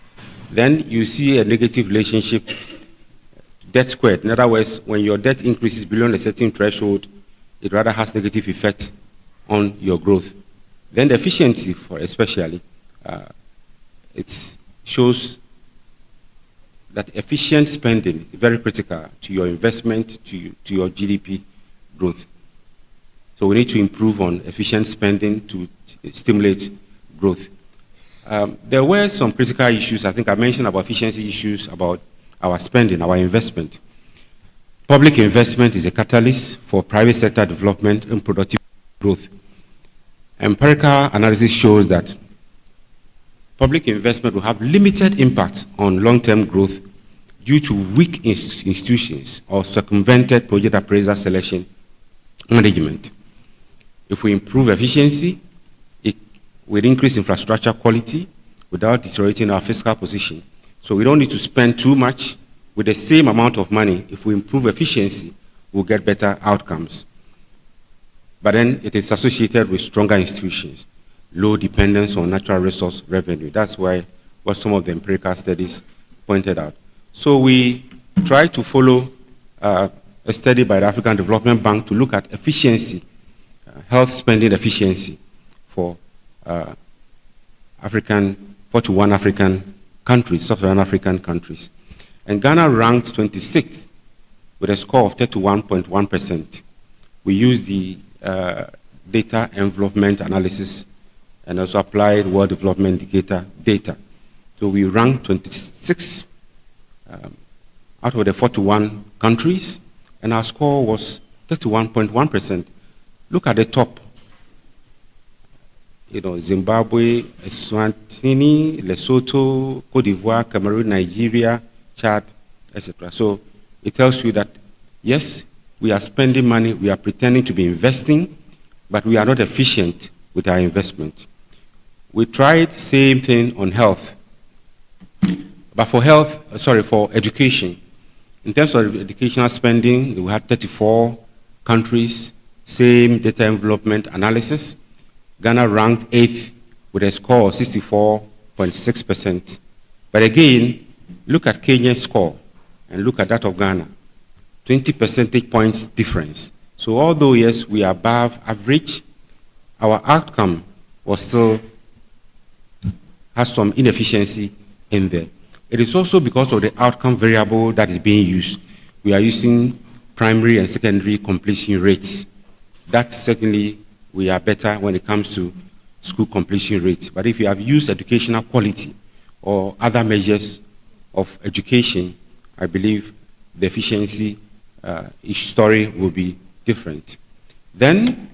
Then you see a negative relationship, debt squared. In other words, when your debt increases beyond a certain threshold, it rather has negative effect on your growth. Then the efficiency, for especially, it shows that efficient spending is very critical to your investment, to your GDP growth. So we need to improve on efficient spending to stimulate growth. There were some critical issues. I think I mentioned about efficiency issues, about our spending, our investment. Public investment is a catalyst for private sector development and productive growth. Empirical analysis shows that public investment will have limited impact on long-term growth due to weak institutions or circumvented project appraiser selection management. If we improve efficiency, it will increase infrastructure quality without deteriorating our fiscal position. So we don't need to spend too much with the same amount of money. If we improve efficiency, we'll get better outcomes. But then it is associated with stronger institutions, low dependence on natural resource revenue. That's why what some of the empirical studies pointed out. So we try to follow a study by the African Development Bank to look at efficiency, health spending efficiency for 41 African countries, sub-Saharan African countries. And Ghana ranked 26th with a score of 31.1%. We used the data envelopment analysis and also applied World Development Indicator data. So we ranked 26 out of the 41 countries, and our score was 31.1%. Look at the top. You know, Zimbabwe, Eswatini, Lesotho, Cote d'Ivoire, Cameroon, Nigeria, Chad, etc. So it tells you that, yes, we are spending money, we are pretending to be investing, but we are not efficient with our investment. We tried same thing on health. But for education, in terms of educational spending, we had 34 countries, same data envelopment analysis. Ghana ranked 8th with a score of 64.6%. But again, look at Kenya's score and look at that of Ghana, 20 percentage points difference. So although, yes, we are above average, our outcome was still has some inefficiency in there. It is also because of the outcome variable that is being used. We are using primary and secondary completion rates. That certainly we are better when it comes to school completion rates. But if you have used educational quality or other measures of education, I believe the efficiency, each story will be different. Then,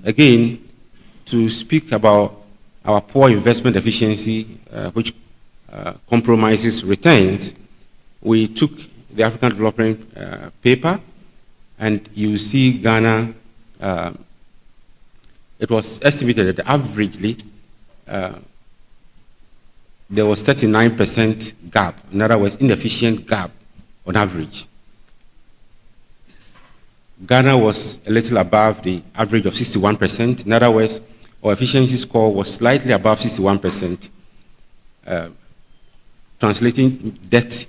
again, to speak about our poor investment efficiency, which compromises returns, we took the African Development Paper, and you see Ghana, it was estimated that averagely there was 39% gap, in other words, inefficient gap on average. Ghana was a little above the average of 61%. In other words, our efficiency score was slightly above 61%, translating debt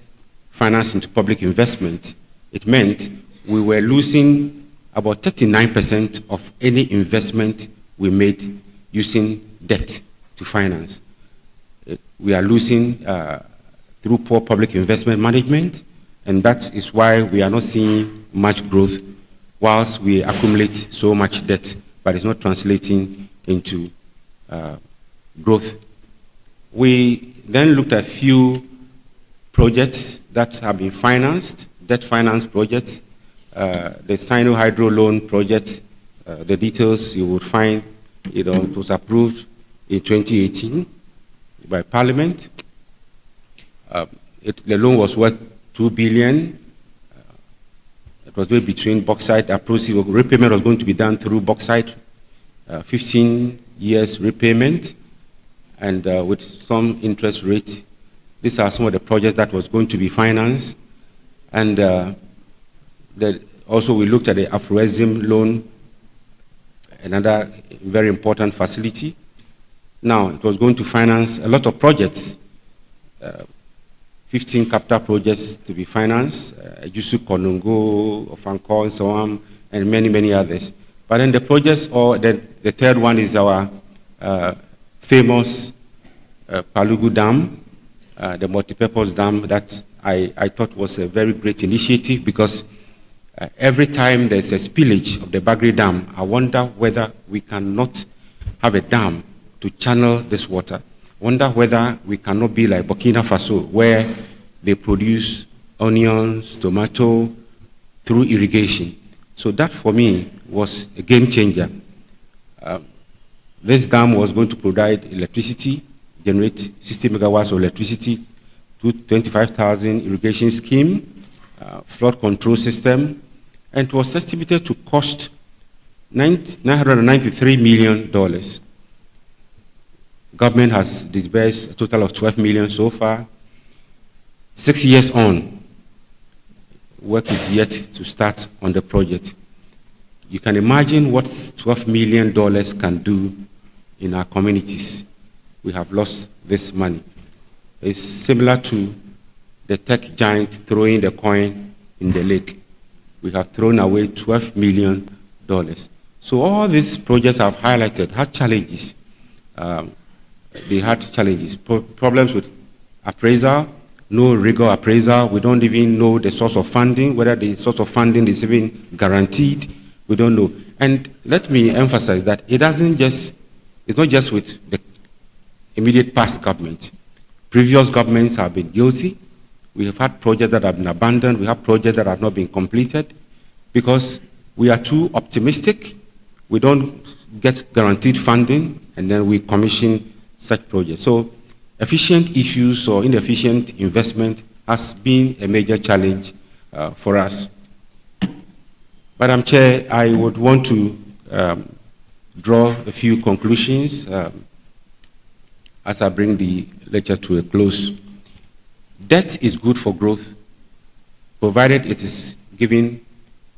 finance into public investment. It meant we were losing about 39% of any investment we made using debt to finance. We are losing through poor public investment management, and that is why we are not seeing much growth whilst we accumulate so much debt, but it's not translating into growth. We then looked at a few projects that have been financed, debt finance projects, the Sino Hydro Loan project, the details you would find, it was approved in 2018 by Parliament. The loan was worth 2 billion. It was made between bauxite, repayment was going to be done through bauxite, 15 years repayment, and with some interest rate. These are some of the projects that was going to be financed. And also we looked at the aphorism loan, another very important facility. Now, it was going to finance a lot of projects, 15 capital projects to be financed, Jusu Konongo, Ofanko, and so on, and many, many others. But then the projects, or the third one is our famous Palugu Dam, the multi-purpose dam that I thought was a very great initiative, because every time there's a spillage of the Bagri Dam, I wonder whether we cannot have a dam to channel this water. Wonder whether we cannot be like Burkina Faso, where they produce onions, tomato, through irrigation. So that for me was a game changer. This dam was going to provide electricity, generate 60 megawatts of electricity, 25,000 irrigation scheme, flood control system, and it was estimated to cost $993 million. Government has disbursed a total of 12 million so far. 6 years on, work is yet to start on the project. You can imagine what $12 million can do in our communities. We have lost this money. It's similar to the tech giant throwing the coin in the lake. We have thrown away $12 million. So all these projects I've highlighted had challenges. They had challenges, problems with appraisal, no rigor appraisal. We don't even know the source of funding, whether the source of funding is even guaranteed. We don't know. And let me emphasize that it's not just with the immediate past government. Previous governments have been guilty. We have had projects that have been abandoned. We have projects that have not been completed because we are too optimistic. We don't get guaranteed funding, and then we commission such projects. So efficient issues or inefficient investment has been a major challenge for us. Madam Chair, I would want to draw a few conclusions as I bring the lecture to a close. Debt is good for growth, provided it is given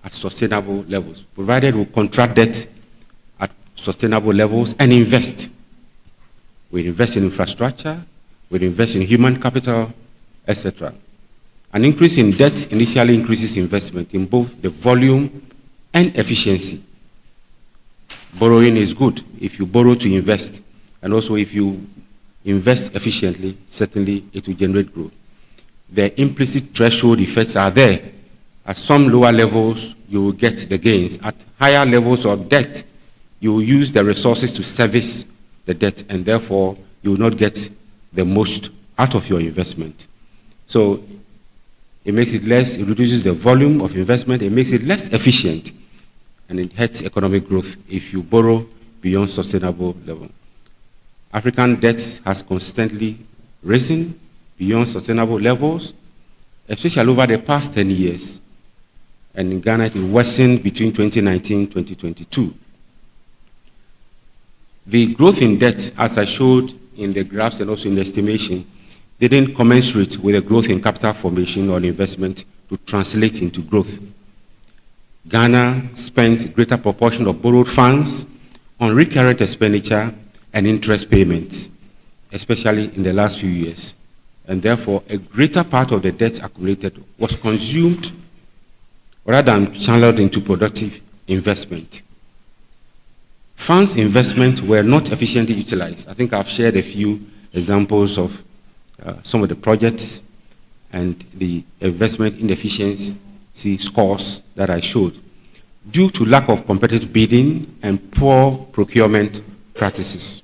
at sustainable levels, provided we contract debt at sustainable levels and invest. We invest in infrastructure, we invest in human capital, etc. An increase in debt initially increases investment in both the volume and efficiency. Borrowing is good if you borrow to invest, and also if you invest efficiently, certainly it will generate growth. The implicit threshold effects are there. At some lower levels, you will get the gains. At higher levels of debt, you will use the resources to service the debt, and therefore you will not get the most out of your investment. So it makes it less, it reduces the volume of investment, it makes it less efficient, and it hurts economic growth if you borrow beyond sustainable level. African debt has consistently risen beyond sustainable levels, especially over the past 10 years. And in Ghana, it worsened between 2019 and 2022. The growth in debt, as I showed in the graphs and also in the estimation, didn't commensurate with the growth in capital formation or investment to translate into growth. Ghana spends a greater proportion of borrowed funds on recurrent expenditure and interest payments, especially in the last few years. And therefore, a greater part of the debt accumulated was consumed rather than channeled into productive investment. Funds investment were not efficiently utilized. I think I've shared a few examples of some of the projects and the investment inefficiency scores that I showed, due to lack of competitive bidding and poor procurement practices.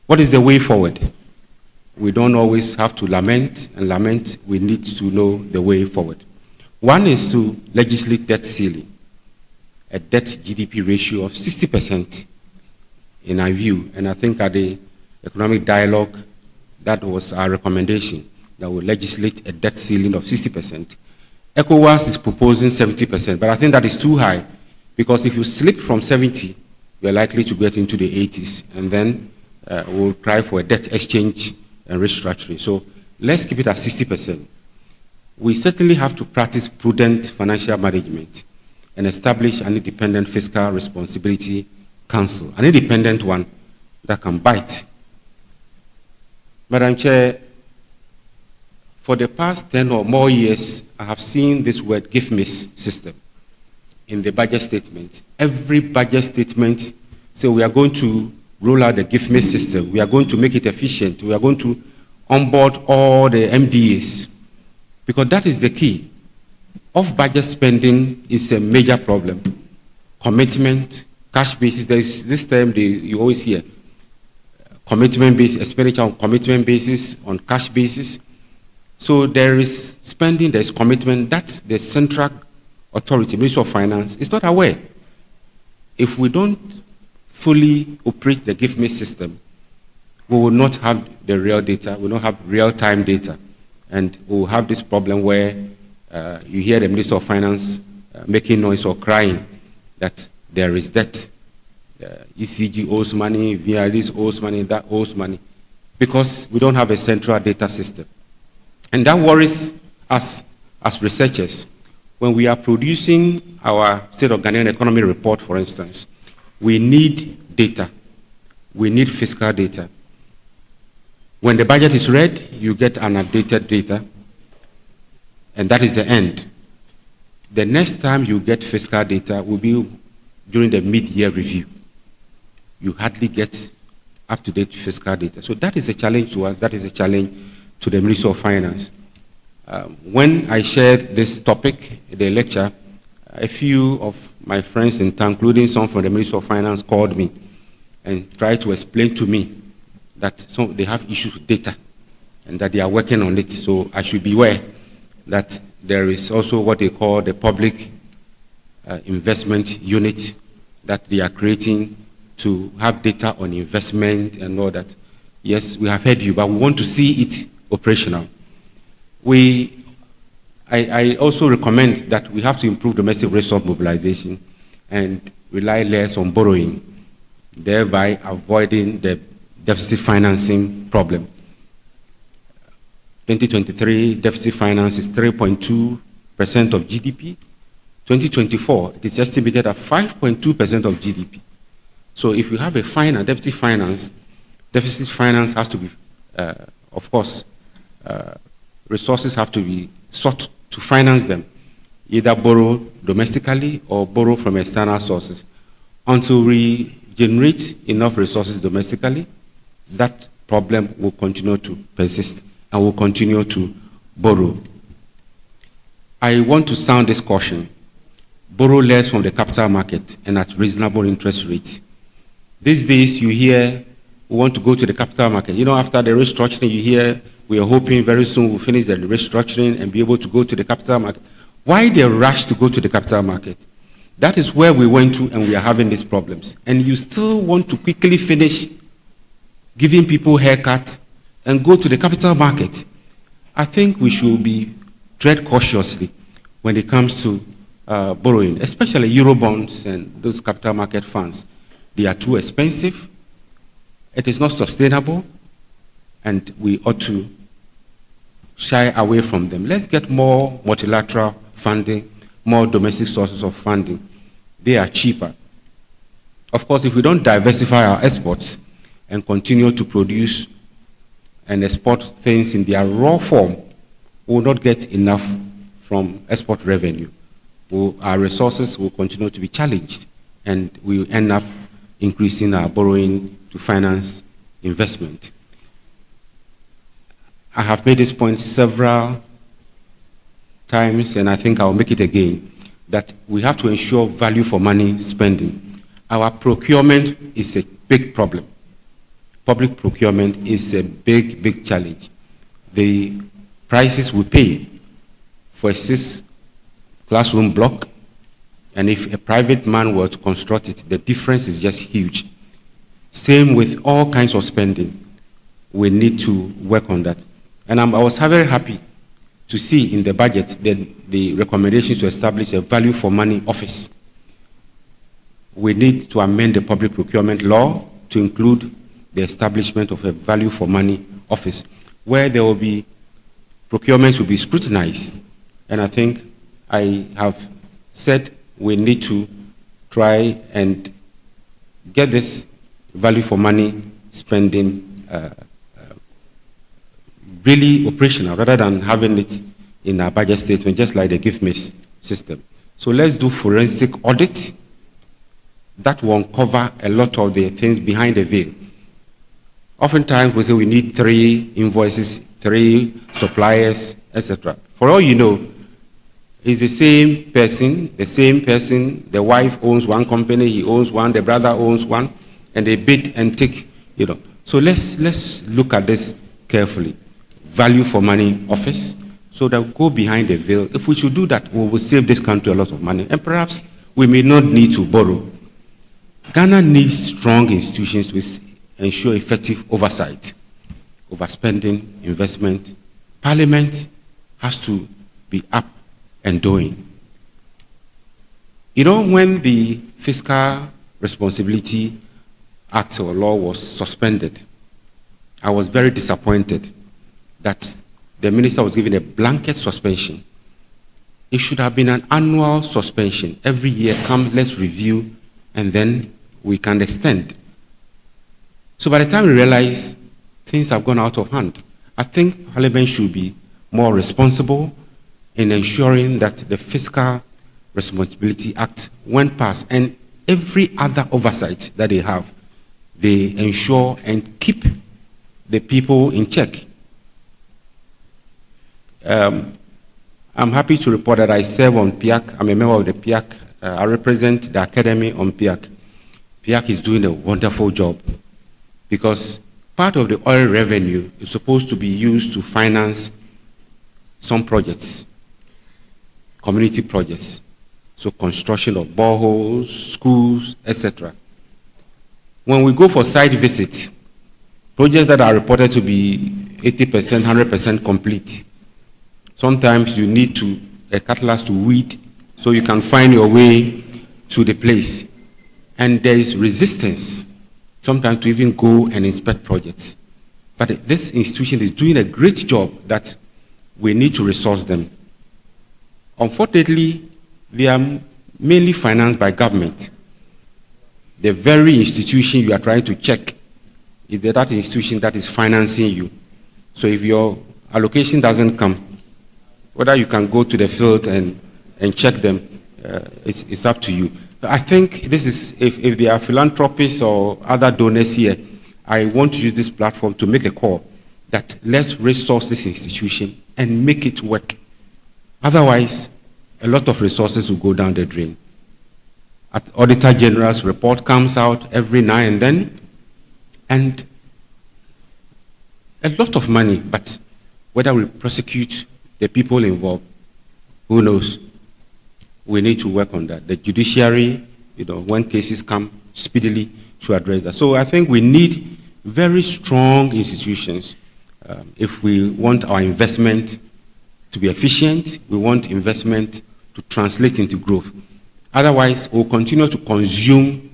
What is the way forward? We don't always have to lament and lament, we need to know the way forward. One is to legislate debt ceiling, a debt GDP ratio of 60% in our view, and I think at the economic dialogue, that was our recommendation, that we legislate a debt ceiling of 60%. ECOWAS is proposing 70%, but I think that is too high, because if you slip from 70, you're likely to get into the 80s, and then we'll try for a debt exchange and restructuring. So let's keep it at 60%. We certainly have to practice prudent financial management and establish an independent fiscal responsibility council, an independent one that can bite. Madam Chair, for the past 10 or more years, I have seen this word give miss system in the budget statement. Every budget statement says we are going to roll out the give miss system, we are going to make it efficient, we are going to onboard all the MDAs, because that is the key. Off-budget spending is a major problem. Commitment, cash basis, there is this term you always hear, commitment basis, expenditure on commitment basis, on cash basis. So there is spending, there is commitment that the central authority, Ministry of Finance, is not aware. If we don't fully operate the give me system, we will not have the real data, we will not have real-time data, and we will have this problem where you hear the Minister of Finance making noise or crying that there is debt. ECG owes money, VRDs owes money, that owes money, because we don't have a central data system. And that worries us as researchers. When we are producing our State of Ghanaian Economy report, for instance, we need data. We need fiscal data. When the budget is read, you get unupdated data, and that is the end. The next time you get fiscal data will be during the mid-year review. You hardly get up-to-date fiscal data. So that is a challenge to us, that is a challenge to the Ministry of Finance. When I shared this topic, the lecture, a few of my friends in town, including some from the Ministry of Finance, called me and tried to explain to me that they have issues with data and that they are working on it. So I should be aware that there is also what they call the public investment unit that they are creating to have data on investment and all that. Yes, we have heard you, but we want to see it operational. I also recommend that we have to improve domestic resource mobilization and rely less on borrowing, thereby avoiding the deficit financing problem. 2023 deficit finance is 3.2% of GDP. 2024, it is estimated at 5.2% of GDP. So if you have a deficit finance has to be, of course, resources have to be sought to finance them, either borrow domestically or borrow from external sources. Until we generate enough resources domestically, that problem will continue to persist and will continue to borrow. I want to sound this caution. Borrow less from the capital market and at reasonable interest rates. These days you hear we want to go to the capital market. You know, after the restructuring, you hear we are hoping very soon we'll finish the restructuring and be able to go to the capital market. Why the rush to go to the capital market? That is where we went to, and we are having these problems. And you still want to quickly finish giving people haircuts and go to the capital market. I think we should tread cautiously when it comes to borrowing, especially Eurobonds and those capital market funds. They are too expensive. It is not sustainable, and we ought to shy away from them. Let's get more multilateral funding, more domestic sources of funding. They are cheaper. Of course, if we don't diversify our exports and continue to produce and export things in their raw form, we will not get enough from export revenue. Our resources will continue to be challenged, and we will end up increasing our borrowing to finance investment. I have made this point several times, and I think I'll make it again, that we have to ensure value for money spending. Our procurement is a big problem. Public procurement is a big, big challenge. The prices we pay for a 6-classroom block, and if a private man were to construct it, the difference is just huge. Same with all kinds of spending. We need to work on that. And I was very happy to see in the budget the recommendations to establish a value for money office. We need to amend the public procurement law to include the establishment of a value for money office, where there will be procurements will be scrutinized. And I think I have said we need to try and get this value for money spending really operational, rather than having it in our budget statement, just like the gift-miss system. So let's do forensic audit. That will uncover a lot of the things behind the veil. Oftentimes we say we need 3 invoices, 3 suppliers, etc. For all you know, it's the same person, the wife owns one company, he owns one, the brother owns one, and they bid and take, you know. So let's look at this carefully. Value for money office, so that we go behind the veil. If we should do that, we will save this country a lot of money, and perhaps we may not need to borrow. Ghana needs strong institutions which ensure effective oversight, overspending, investment. Parliament has to be up and doing. You know, when the Fiscal Responsibility Act or law was suspended, I was very disappointed that the minister was given a blanket suspension. It should have been an annual suspension. Every year, come, let's review, and then we can extend. So by the time we realize things have gone out of hand, I think Parliament should be more responsible in ensuring that the Fiscal Responsibility Act, when passed, and every other oversight that they have, they ensure and keep the people in check. I'm happy to report that I serve on PIAC. I'm a member of the PIAC. I represent the Academy on PIAC. PIAC is doing a wonderful job because part of the oil revenue is supposed to be used to finance some projects, community projects. So construction of boreholes, schools, etc. When we go for site visit, projects that are reported to be 80%, 100% complete, sometimes you need a cutlass to weed so you can find your way to the place. And there is resistance sometimes to even go and inspect projects. But this institution is doing a great job that we need to resource them. Unfortunately, they are mainly financed by government. The very institution you are trying to check is that institution that is financing you. So if your allocation doesn't come, whether you can go to the field and check them, it's up to you. I think this is, if there are philanthropists or other donors here, I want to use this platform to make a call that let's resource this institution and make it work. Otherwise, a lot of resources will go down the drain. Auditor General's report comes out every now and then, and a lot of money, but whether we prosecute the people involved, who knows? We need to work on that. The judiciary, when cases come speedily to address that. So I think we need very strong institutions if we want our investment to be efficient, we want investment to translate into growth. Otherwise, we'll continue to consume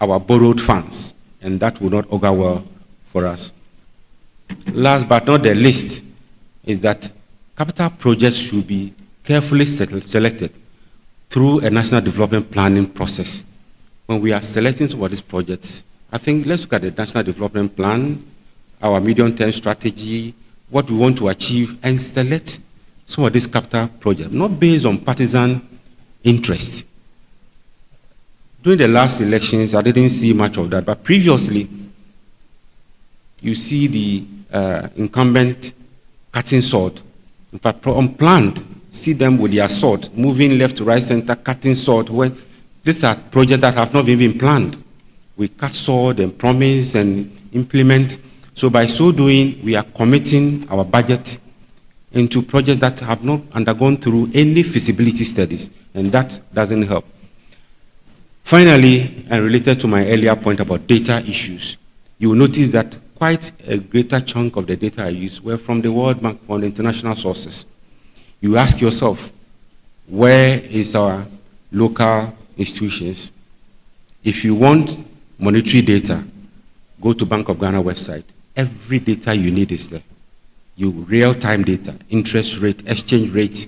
our borrowed funds, and that will not augur well for us. Last but not the least is that capital projects should be carefully selected through a national development planning process. When we are selecting some of these projects, I think let's look at the national development plan, our medium-term strategy, what we want to achieve, and select some of these capital projects, not based on partisan interest. During the last elections, I didn't see much of that, but previously, you see the incumbent cutting sword. In fact, unplanned, see them with their sword, moving left to right center, cutting sword, when these are projects that have not even been planned. We cut sword and promise and implement. So by so doing, we are committing our budget into projects that have not undergone through any feasibility studies, and that doesn't help. Finally, and related to my earlier point about data issues, you will notice that quite a greater chunk of the data I used were from the World Bank, from the international sources. You ask yourself, where is our local institutions? If you want monetary data, go to Bank of Ghana website. Every data you need is there. Real-time data, interest rate, exchange rate,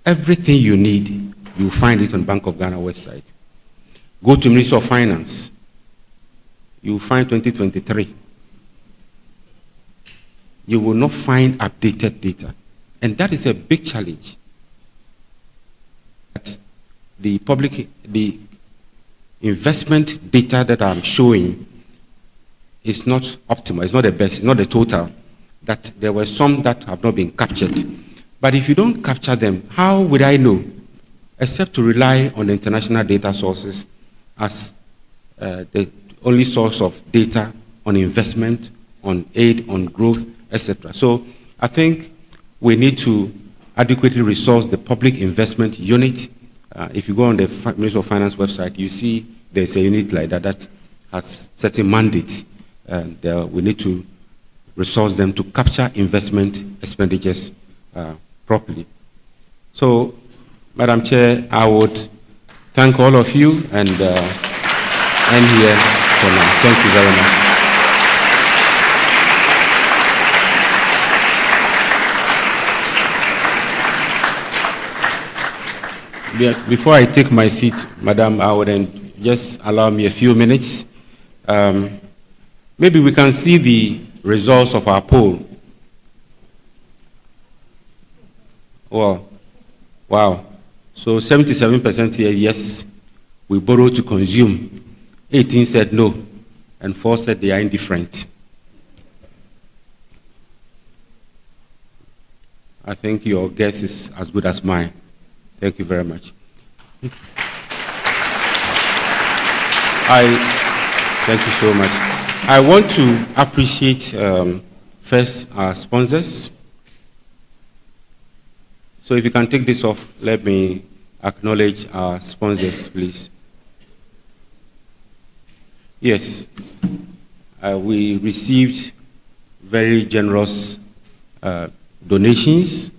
everything you need, you'll find it on Bank of Ghana website. Go to Ministry of Finance, you'll find 2023. You will not find updated data. And that is a big challenge. That the investment data that I'm showing is not optimal, it's not the best, it's not the total. That there were some that have not been captured. But if you don't capture them, how would I know? Except to rely on the international data sources as the only source of data on investment, on aid, on growth, etc. So I think we need to adequately resource the public investment unit. If you go on the Ministry of Finance website, you see there's a unit like that that has certain mandates, and we need to resource them to capture investment expenditures properly. So, Madam Chair, I would thank all of you and end here for now. Thank you very much. Before I take my seat, Madam, I would just allow me a few minutes. Maybe we can see the results of our poll. Wow. So 77% here, yes, we borrow to consume. 18 said no, and 4 said they are indifferent. I think your guess is as good as mine. Thank you very much. Thank you so much. I want to appreciate first our sponsors. So if you can take this off, let me acknowledge our sponsors, please. Yes, we received very generous donations.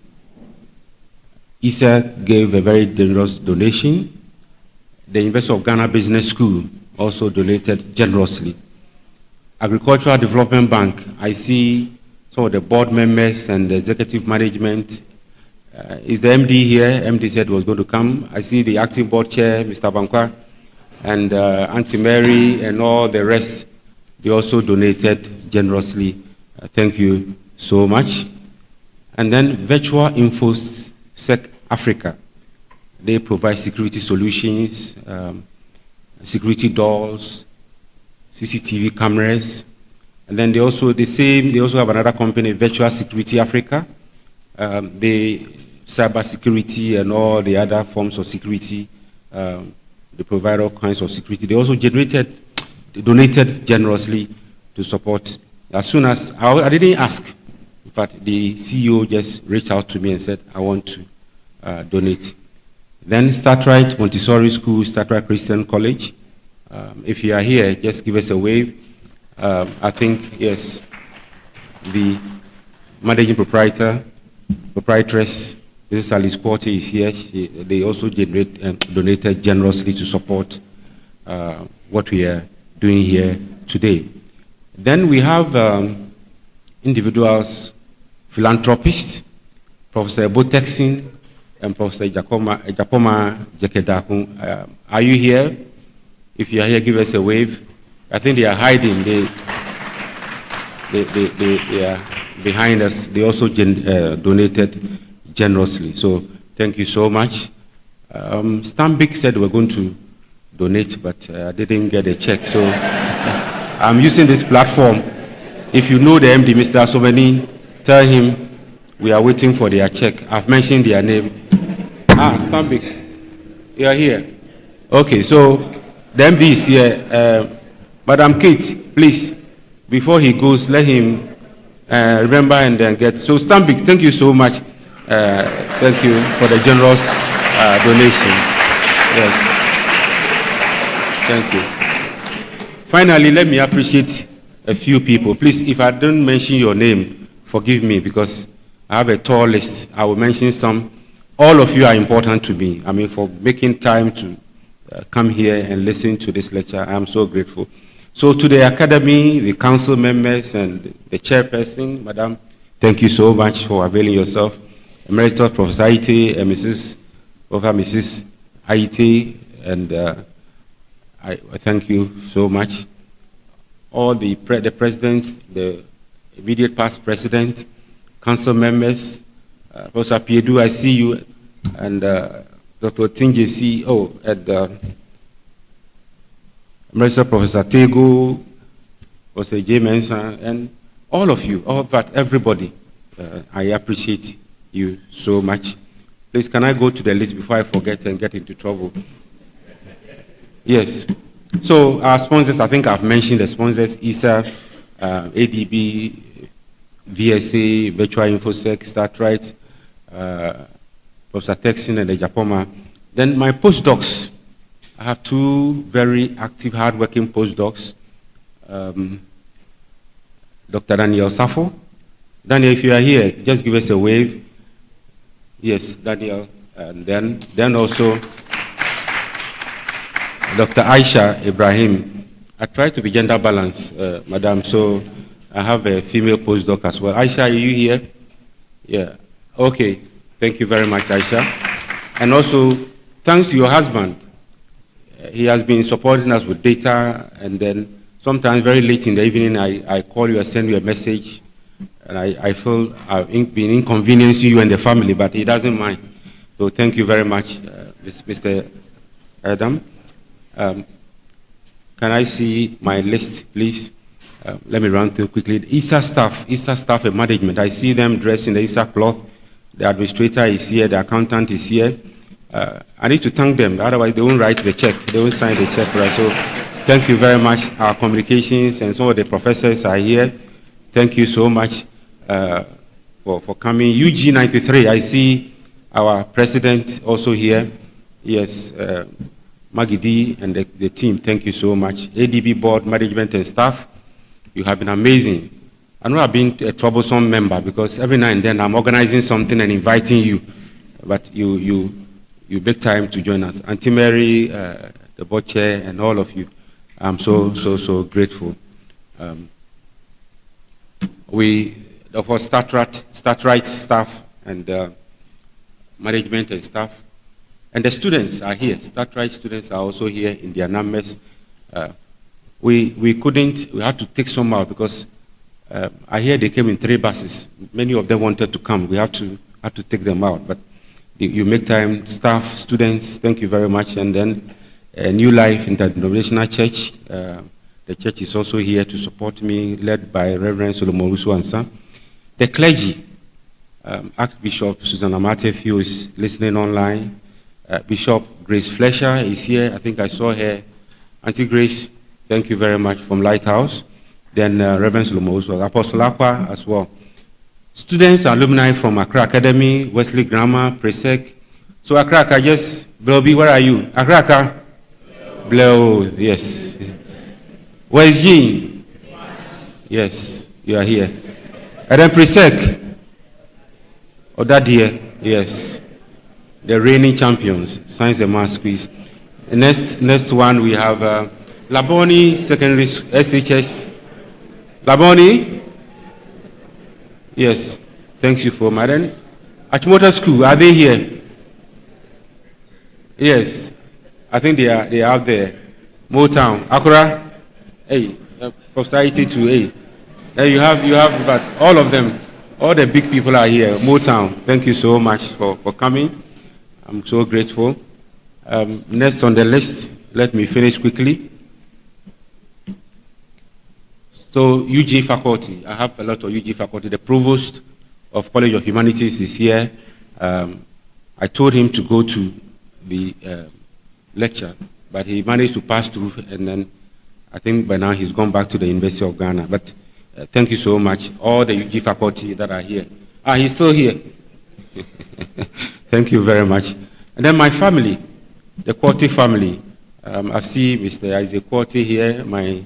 ISA gave a very generous donation. The University of Ghana Business School also donated generously. Agricultural Development Bank, I see some of the board members and the executive management. Is the MD here? MD said he was going to come. I see the acting board chair, Mr. Bankwa, and Auntie Mary and all the rest. They also donated generously. Thank you so much. And then Virtual InfoSec Africa. They provide security solutions, security doors, CCTV cameras, and then they also have another company, Virtual Security Africa. They cyber security and all the other forms of security. They provide all kinds of security. They also donated generously to support As soon as, I didn't ask. In fact, the CEO just reached out to me and said, I want to donate. Then Startright Montessori School, Startright Christian College. If you are here, just give us a wave. I think, yes, the managing proprietress, Mrs. Alice Quartey is here. They also donated generously to support what we are doing here today. Then we have individuals, philanthropists, Professor Botexin and Professor Japoma Jekedakun. Are you here? If you are here, give us a wave. I think they are hiding. They are behind us. They also donated generously. So thank you so much. Stanbic said we're going to donate, but I didn't get a check. So I'm using this platform. If you know the MD, Mr. Asomeni, tell him we are waiting for their check. I've mentioned their name. Stanbic, you are here. Okay, so the MD is here. Madam Kate, please, before he goes, let him remember and then get. So Stanbic, thank you so much. Thank you for the generous donation. Yes. Thank you. Finally, let me appreciate a few people. Please, if I don't mention your name, forgive me because I have a tall list. I will mention some. All of you are important to me. I mean, for making time to come here and listen to this lecture, I'm so grateful. So to the Academy, the council members, and the chairperson, Madam, thank you so much for availing yourself. Emeritus Professor Aite and Mrs. Aite, and I thank you so much. All the president, the immediate past president, council members, Professor Piedu, I see you, and Dr. Tinje, CEO, and Emeritus Professor Tego, Professor J. Mensah, and all of you, everybody, I appreciate you so much. Please, can I go to the list before I forget and get into trouble? Yes. So our sponsors, I think I've mentioned the sponsors, ISA, ADB, VSA, Virtual InfoSec, Startright, Professor Texin, and the Japoma. Then my postdocs. I have two very active, hardworking postdocs. Dr. Daniel Safo. Daniel, if you are here, just give us a wave. Yes, Daniel. And then also Dr. Aisha Ibrahim. I try to be gender balanced, Madam, so I have a female postdoc as well. Aisha, are you here? Yeah. Okay. Thank you very much, Aisha. And also, thanks to your husband. He has been supporting us with data, and then sometimes very late in the evening, I call you, I send you a message, and I feel I've been inconveniencing you and the family, but he doesn't mind. So thank you very much, Mr. Adam. Can I see my list, please? Let me run through quickly. ISA staff and management. I see them dressed in the ISA cloth. The administrator is here, the accountant is here. I need to thank them, otherwise they won't write the check, they won't sign the check, right? So thank you very much. Our communications and some of the professors are here. Thank you so much for coming. UG93, I see our president also here. Yes, Maggie D and the team, thank you so much. ADB board, management and staff, you have been amazing. I know I've been a troublesome member because every now and then I'm organizing something and inviting you, but you make time to join us. Auntie Mary, the board chair, and all of you, I'm so grateful. We, of course, Startright staff and management and staff, and the students are here. Startright students are also here in their numbers. We had to take some out because I hear they came in 3 buses. Many of them wanted to come. We had to take them out, but you make time. Staff, students, thank you very much. And then New Life Interdenominational Church. The church is also here to support me, led by Reverend Solomon Usuansa. The clergy, Archbishop Susanna Matthew is listening online. Bishop Grace Flesher is here. I think I saw her. Auntie Grace, thank you very much, from Lighthouse. then Reverend Solomon as well, Apostle Akwa as well. Students and alumni from Accra Academy, Wesley Grammar, Presec. So Accra, just, Bloby, where are you? Accra? Blow, yes. Where's Jean? Yes, you are here. And then Presec. Oh, that here, yes. The reigning champions, Science and Math Quiz. The next one we have Laboni Secondary SHS. Laboni? Yes, thank you for Madam. Achimota School, are they here? Yes, I think they are out there. Motown, Akura, hey, Posterity to hey. Then you have, but all of them, all the big people are here. Motown, thank you so much for coming. I'm so grateful. Next on the list, let me finish quickly. So UG faculty, I have a lot of UG faculty. The provost of College of Humanities is here. I told him to go to the lecture, but he managed to pass through, and then I think by now he's gone back to the University of Ghana. But thank you so much, all the UG faculty that are here. He's still here. Thank you very much. And then my family, the Quartey family. I see Mr. Isaac Quartey here, my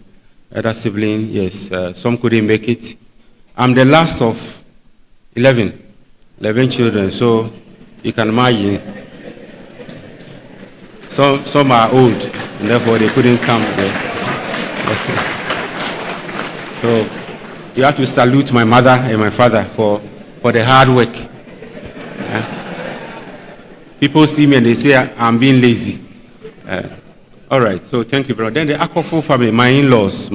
other sibling. Yes, some couldn't make it. I'm the last of 11 children, so you can imagine. Some are old, and therefore they couldn't come there. So you have to salute my mother and my father for the hard work. People see me and they say I'm being lazy. All right, so thank you, brother. Then the Akofo family, my in-laws,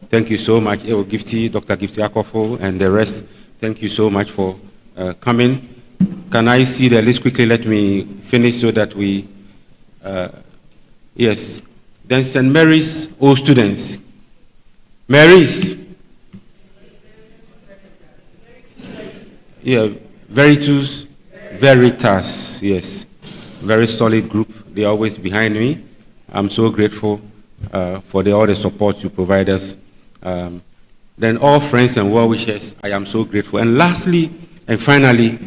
thank you so much. Gifty, Dr. Gifty Akofo, and the rest, thank you so much for coming. Can I see the list quickly? Let me finish so that we, yes. Then St. Mary's old students. Mary's. Yeah, Veritas, yes. Very solid group. They're always behind me. I'm so grateful for all the support you provide us. Then all friends and well wishers, I am so grateful. And lastly, and finally,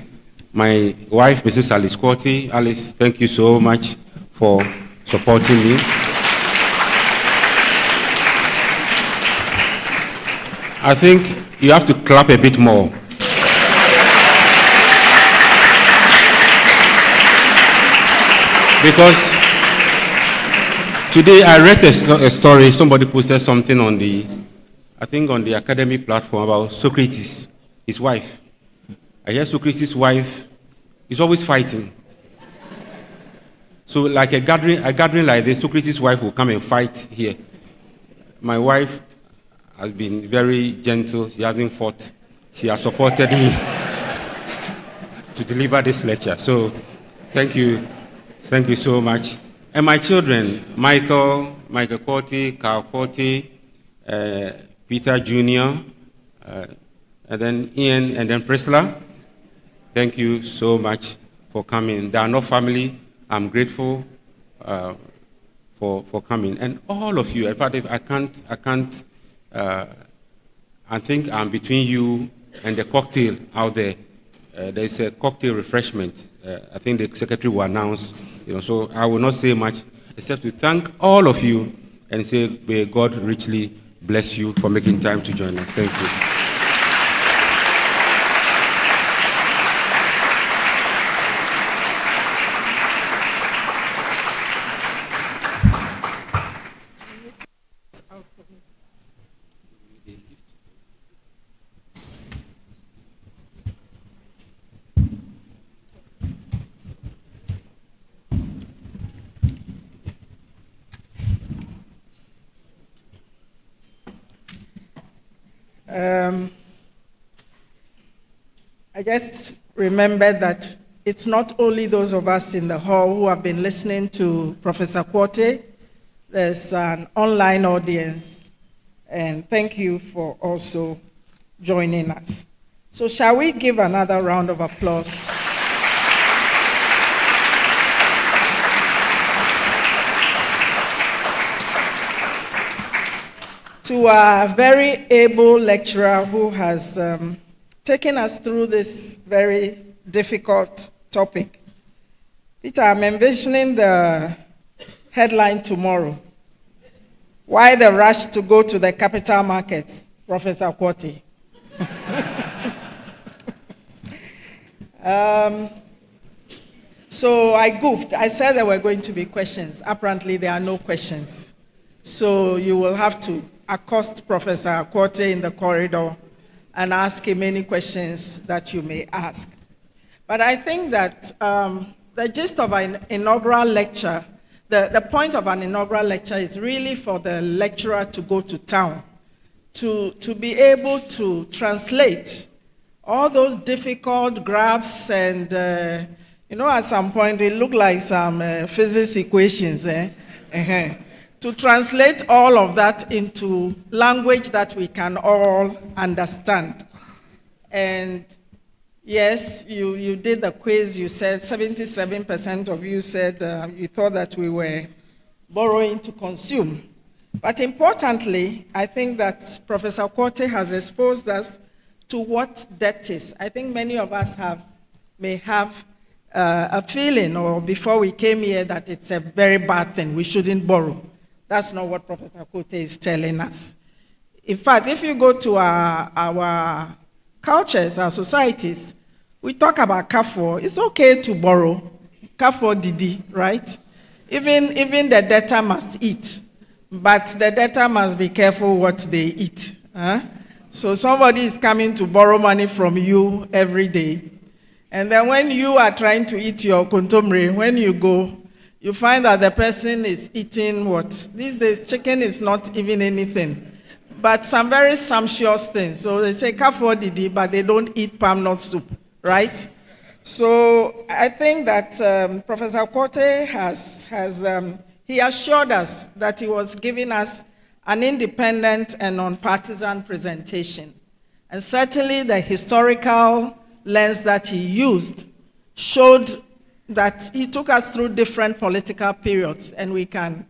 my wife, Mrs. Alice Quartey. Alice, thank you so much for supporting me. I think you have to clap a bit more. Because today I read a story, somebody posted something on the, I think on the academic platform about Socrates, his wife. I hear Socrates' wife is always fighting. So like a gathering like this, Socrates' wife will come and fight here. My wife has been very gentle, she hasn't fought. She has supported me to deliver this lecture. So thank you so much. And my children, Michael Quartey, Carl Quartey, Peter Jr., and then Ian, and then Priscilla. Thank you so much for coming. They are not family. I'm grateful for coming. And all of you, in fact, if I think I'm between you and the cocktail out there. There's a cocktail refreshment. I think the secretary will announce, so I will not say much except to thank all of you and say, may God richly bless you for making time to join us. Thank you. I just remember that it's not only those of us in the hall who have been listening to Professor Quartey. There's an online audience, and thank you for also joining us. So shall we give another round of applause? to our very able lecturer who has taken us through this very difficult topic. Peter, I'm envisioning the headline tomorrow. Why the rush to go to the capital markets, Professor Quartey? So I goofed. I said there were going to be questions. Apparently, there are no questions. So you will have to accost Professor Quartey in the corridor and ask him any questions that you may ask. But I think that the gist of an inaugural lecture, the point of an inaugural lecture is really for the lecturer to go to town, to be able to translate all those difficult graphs and, at some point it looked like some physics equations, to translate all of that into language that we can all understand. And yes, you did the quiz. You said 77% of you said you thought that we were borrowing to consume. But importantly, I think that Professor Quartey has exposed us to what debt is. I think many of us may have a feeling, or before we came here, that it's a very bad thing. We shouldn't borrow. That's not what Professor Quartey is telling us. In fact, if you go to our cultures, our societies, we talk about kafo. It's okay to borrow. Kafo didi, right? Even the debtor must eat, but the debtor must be careful what they eat. So somebody is coming to borrow money from you every day. And then when you are trying to eat your kontomre, when you go, you find that the person is eating what? These days, chicken is not even anything, but some very sumptuous things. So they say kafo didi, but they don't eat palm nut soup, right? So I think that Professor Quartey he assured us that he was giving us an independent and non-partisan presentation. And certainly the historical lens that he used showed that he took us through different political periods, and we can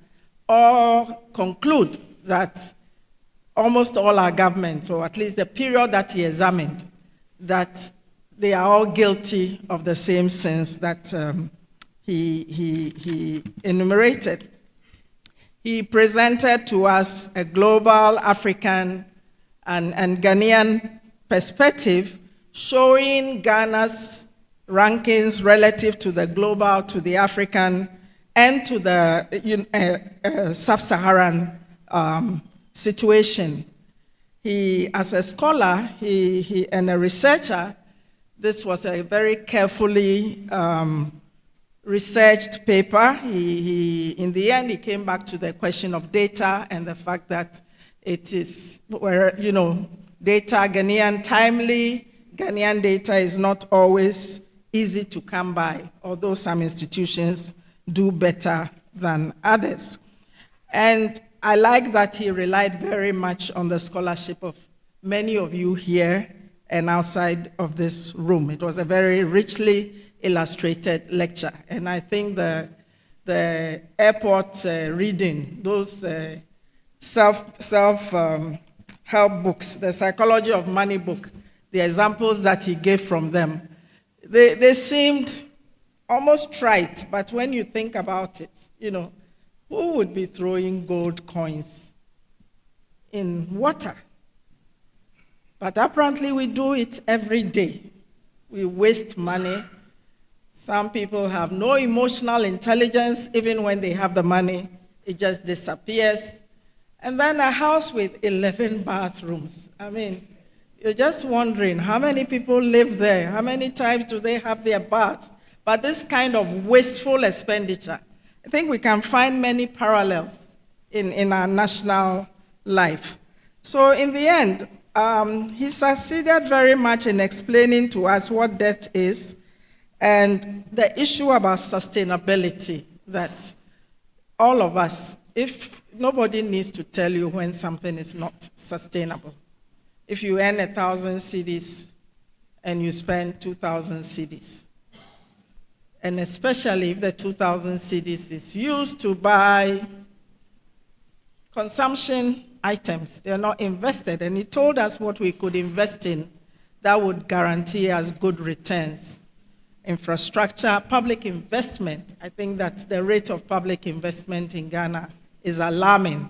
all conclude that almost all our governments, or at least the period that he examined, that they are all guilty of the same sins that he enumerated. He presented to us a global African and Ghanaian perspective, showing Ghana's rankings relative to the global, to the African, and to the sub-Saharan situation. He, as a scholar and a researcher, this was a very carefully researched paper. In the end, he came back to the question of data and the fact that it is where, data, timely Ghanaian data is not always easy to come by, although some institutions do better than others. And I like that he relied very much on the scholarship of many of you here and outside of this room. It was a very richly illustrated lecture. And I think the airport reading, those self-help books, the Psychology of Money book, the examples that he gave from them, they seemed almost trite, but when you think about it, who would be throwing gold coins in water? But apparently we do it every day. We waste money. Some people have no emotional intelligence. Even when they have the money, it just disappears. And then a house with 11 bathrooms. I mean, you're just wondering how many people live there? How many times do they have their bath? But this kind of wasteful expenditure, I think we can find many parallels in our national life. So in the end, he succeeded very much in explaining to us what debt is and the issue about sustainability, that all of us, if nobody needs to tell you when something is not sustainable. If you earn 1,000 cedis and you spend 2,000 cedis, and especially if the 2,000 cedis is used to buy consumption items. They're not invested. And he told us what we could invest in that would guarantee us good returns. Infrastructure, public investment. I think that the rate of public investment in Ghana is alarming.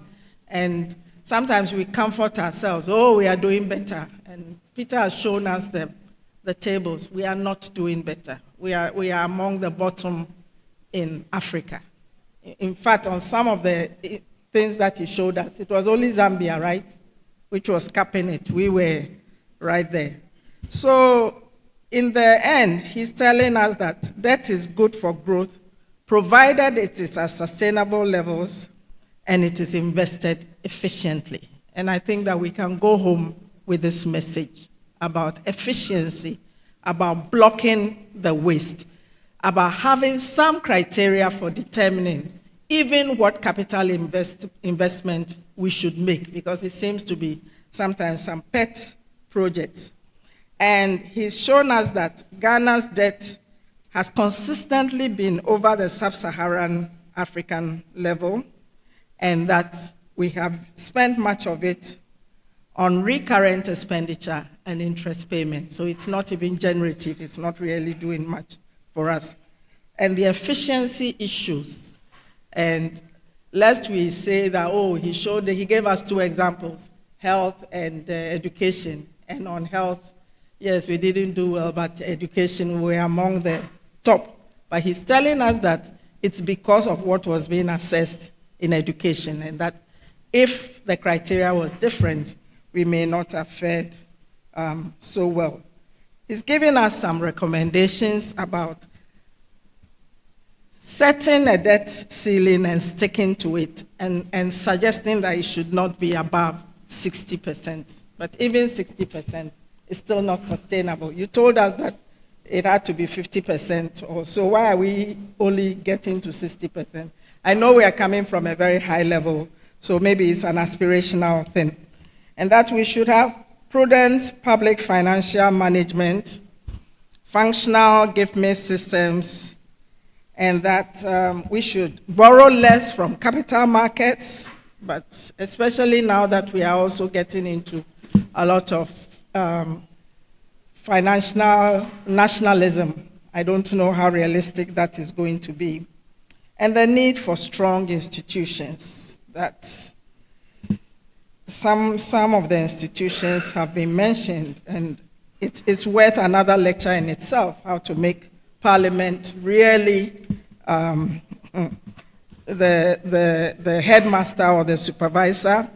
And sometimes we comfort ourselves, oh, we are doing better. And Peter has shown us the tables. We are not doing better. We are among the bottom in Africa. In fact, on some of the things that he showed us, it was only Zambia, right, which was capping it. We were right there. So in the end, he's telling us that debt is good for growth, provided it is at sustainable levels and it is invested efficiently. And I think that we can go home with this message about efficiency, about blocking the waste, about having some criteria for determining even what capital investment we should make, because it seems to be sometimes some pet projects. And he's shown us that Ghana's debt has consistently been over the sub-Saharan African level, and that we have spent much of it on recurrent expenditure and interest payments. So it's not even generative, it's not really doing much for us. And the efficiency issues. And lest we say that, oh, he gave us two examples, health and education. And on health, yes, we didn't do well, but education, we were among the top. But he's telling us that it's because of what was being assessed in education, and that if the criteria was different, we may not have fared so well. He's giving us some recommendations about setting a debt ceiling and sticking to it, and suggesting that it should not be above 60%. But even 60% is still not sustainable. You told us that it had to be 50% or so. Why are we only getting to 60%? I know we are coming from a very high level, so maybe it's an aspirational thing. And that we should have prudent public financial management, functional gift-me systems, and that we should borrow less from capital markets, but especially now that we are also getting into a lot of financial nationalism. I don't know how realistic that is going to be. And the need for strong institutions. That some of the institutions have been mentioned, and it's worth another lecture in itself, how to make Parliament really the headmaster or the supervisor.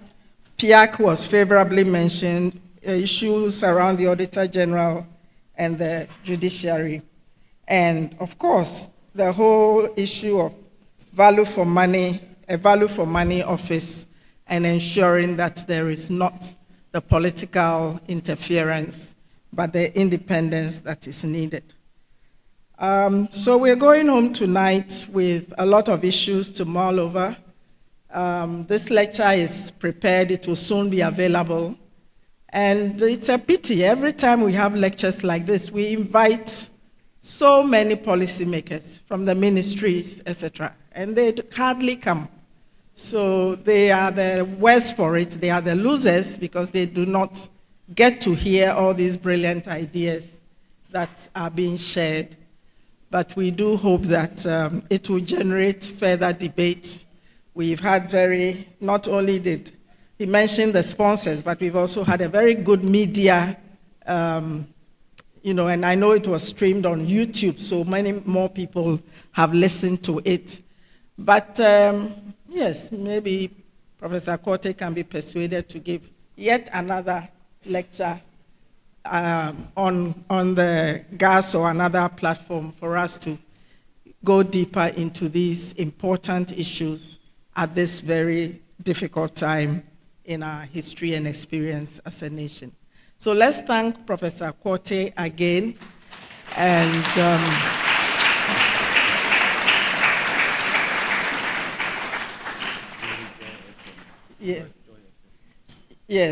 PIAC was favorably mentioned, issues around the Auditor General and the judiciary. And of course, the whole issue of value for money, a value for money office, and ensuring that there is not the political interference, but the independence that is needed. So we're going home tonight with a lot of issues to mull over. This lecture is prepared, it will soon be available. And it's a pity, every time we have lectures like this, we invite so many policymakers from the ministries, etc., and they hardly come. So they are the worst for it, they are the losers because they do not get to hear all these brilliant ideas that are being shared. But we do hope that it will generate further debate. We've had not only did he mention the sponsors, but we've also had a very good media, and I know it was streamed on YouTube, so many more people have listened to it. But yes, maybe Professor Quartey can be persuaded to give yet another lecture on the GAAS or another platform for us to go deeper into these important issues at this very difficult time in our history and experience as a nation. So let's thank Professor Quartey again. And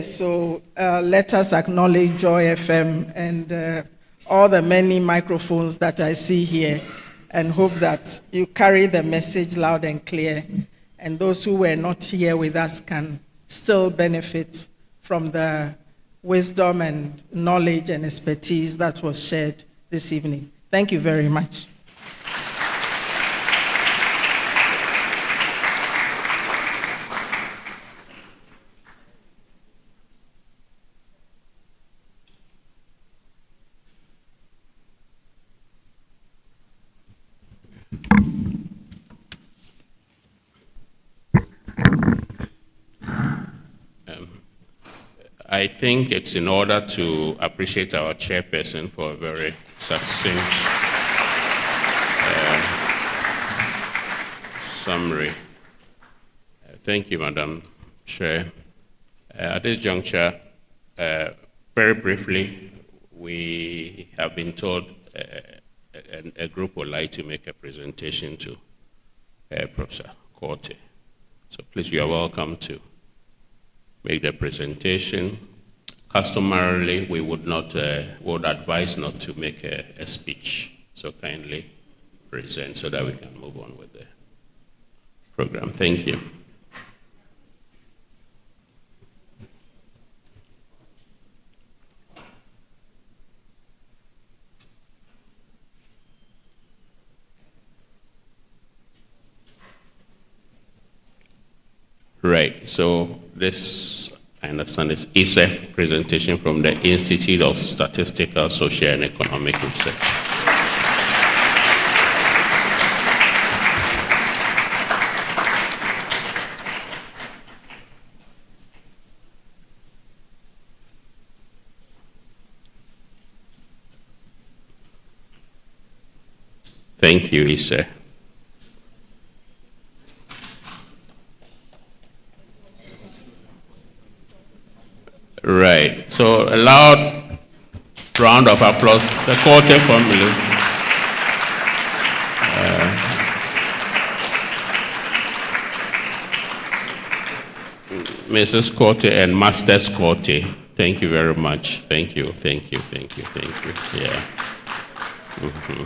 so let us acknowledge Joy FM and all the many microphones that I see here, and hope that you carry the message loud and clear, and those who were not here with us can still benefit from the wisdom and knowledge and expertise that was shared this evening. Thank you very much. I think it's in order to appreciate our chairperson for a very succinct summary. Thank you, Madam Chair. At this juncture, very briefly, we have been told a group would like to make a presentation to Professor Quartey. So please, you are welcome to make the presentation. Customarily, we would advise not to make a speech. So kindly present so that we can move on with the program. Thank you. Right, so this, I understand, is a presentation from the Institute of Statistical, Social and Economic Research. Thank you, Issa. Right. So a loud round of applause. The Quartey family. Mrs. Quartey and Masters Quartey. Thank you very much. Thank you. Thank you. Thank you. Thank you. Yeah. Mm-hmm.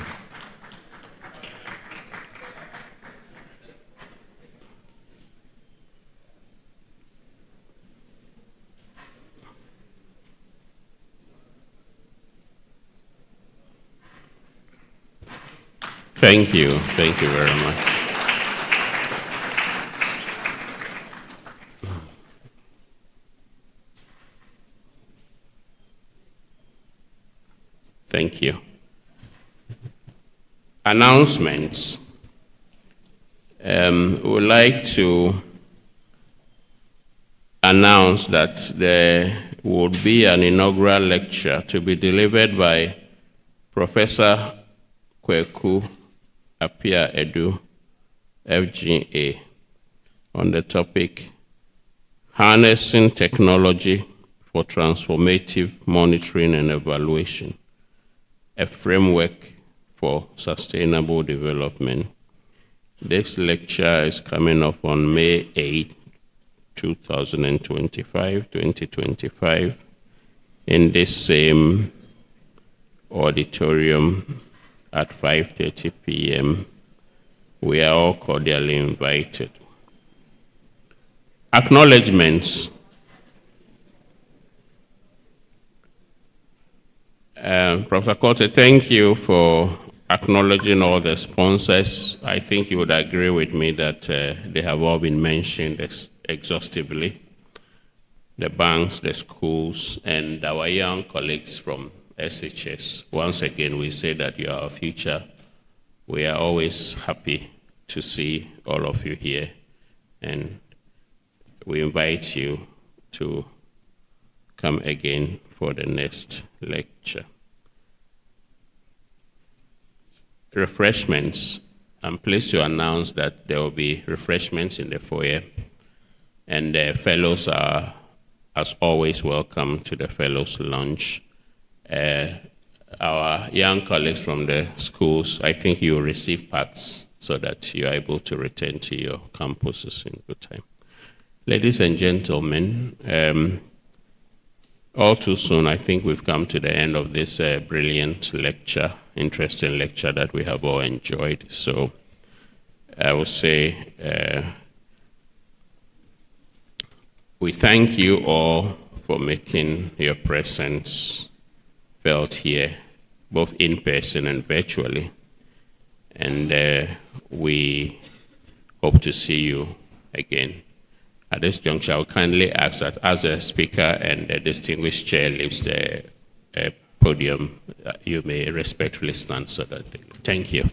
Thank you. Thank you very much. Thank you. Announcements. We would like to announce that there would be an inaugural lecture to be delivered by Professor Kweku Apia Edu, FGA, on the topic Harnessing Technology for Transformative Monitoring and Evaluation, a Framework for Sustainable Development. This lecture is coming up on May 8, 2025, in this same auditorium at 5:30 p.m. We are all cordially invited. Acknowledgements. Professor Quartey, thank you for acknowledging all the sponsors. I think you would agree with me that they have all been mentioned exhaustively. The banks, the schools, and our young colleagues from SHS. Once again, we say that you are our future. We are always happy to see all of you here, and we invite you to come again for the next lecture. Refreshments. I'm pleased to announce that there will be refreshments in the foyer, and the fellows are, as always, welcome to the fellows' lunch. Our young colleagues from the schools, I think you will receive packs so that you are able to return to your campuses in good time. Ladies and gentlemen, all too soon, I think we've come to the end of this brilliant lecture, interesting lecture that we have all enjoyed. So We thank you all for making your presence felt here, both in person and virtually. And we hope to see you again. At this juncture, I will kindly ask that as the speaker and the distinguished chair leaves the podium, you may respectfully stand so that. Thank you.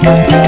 you.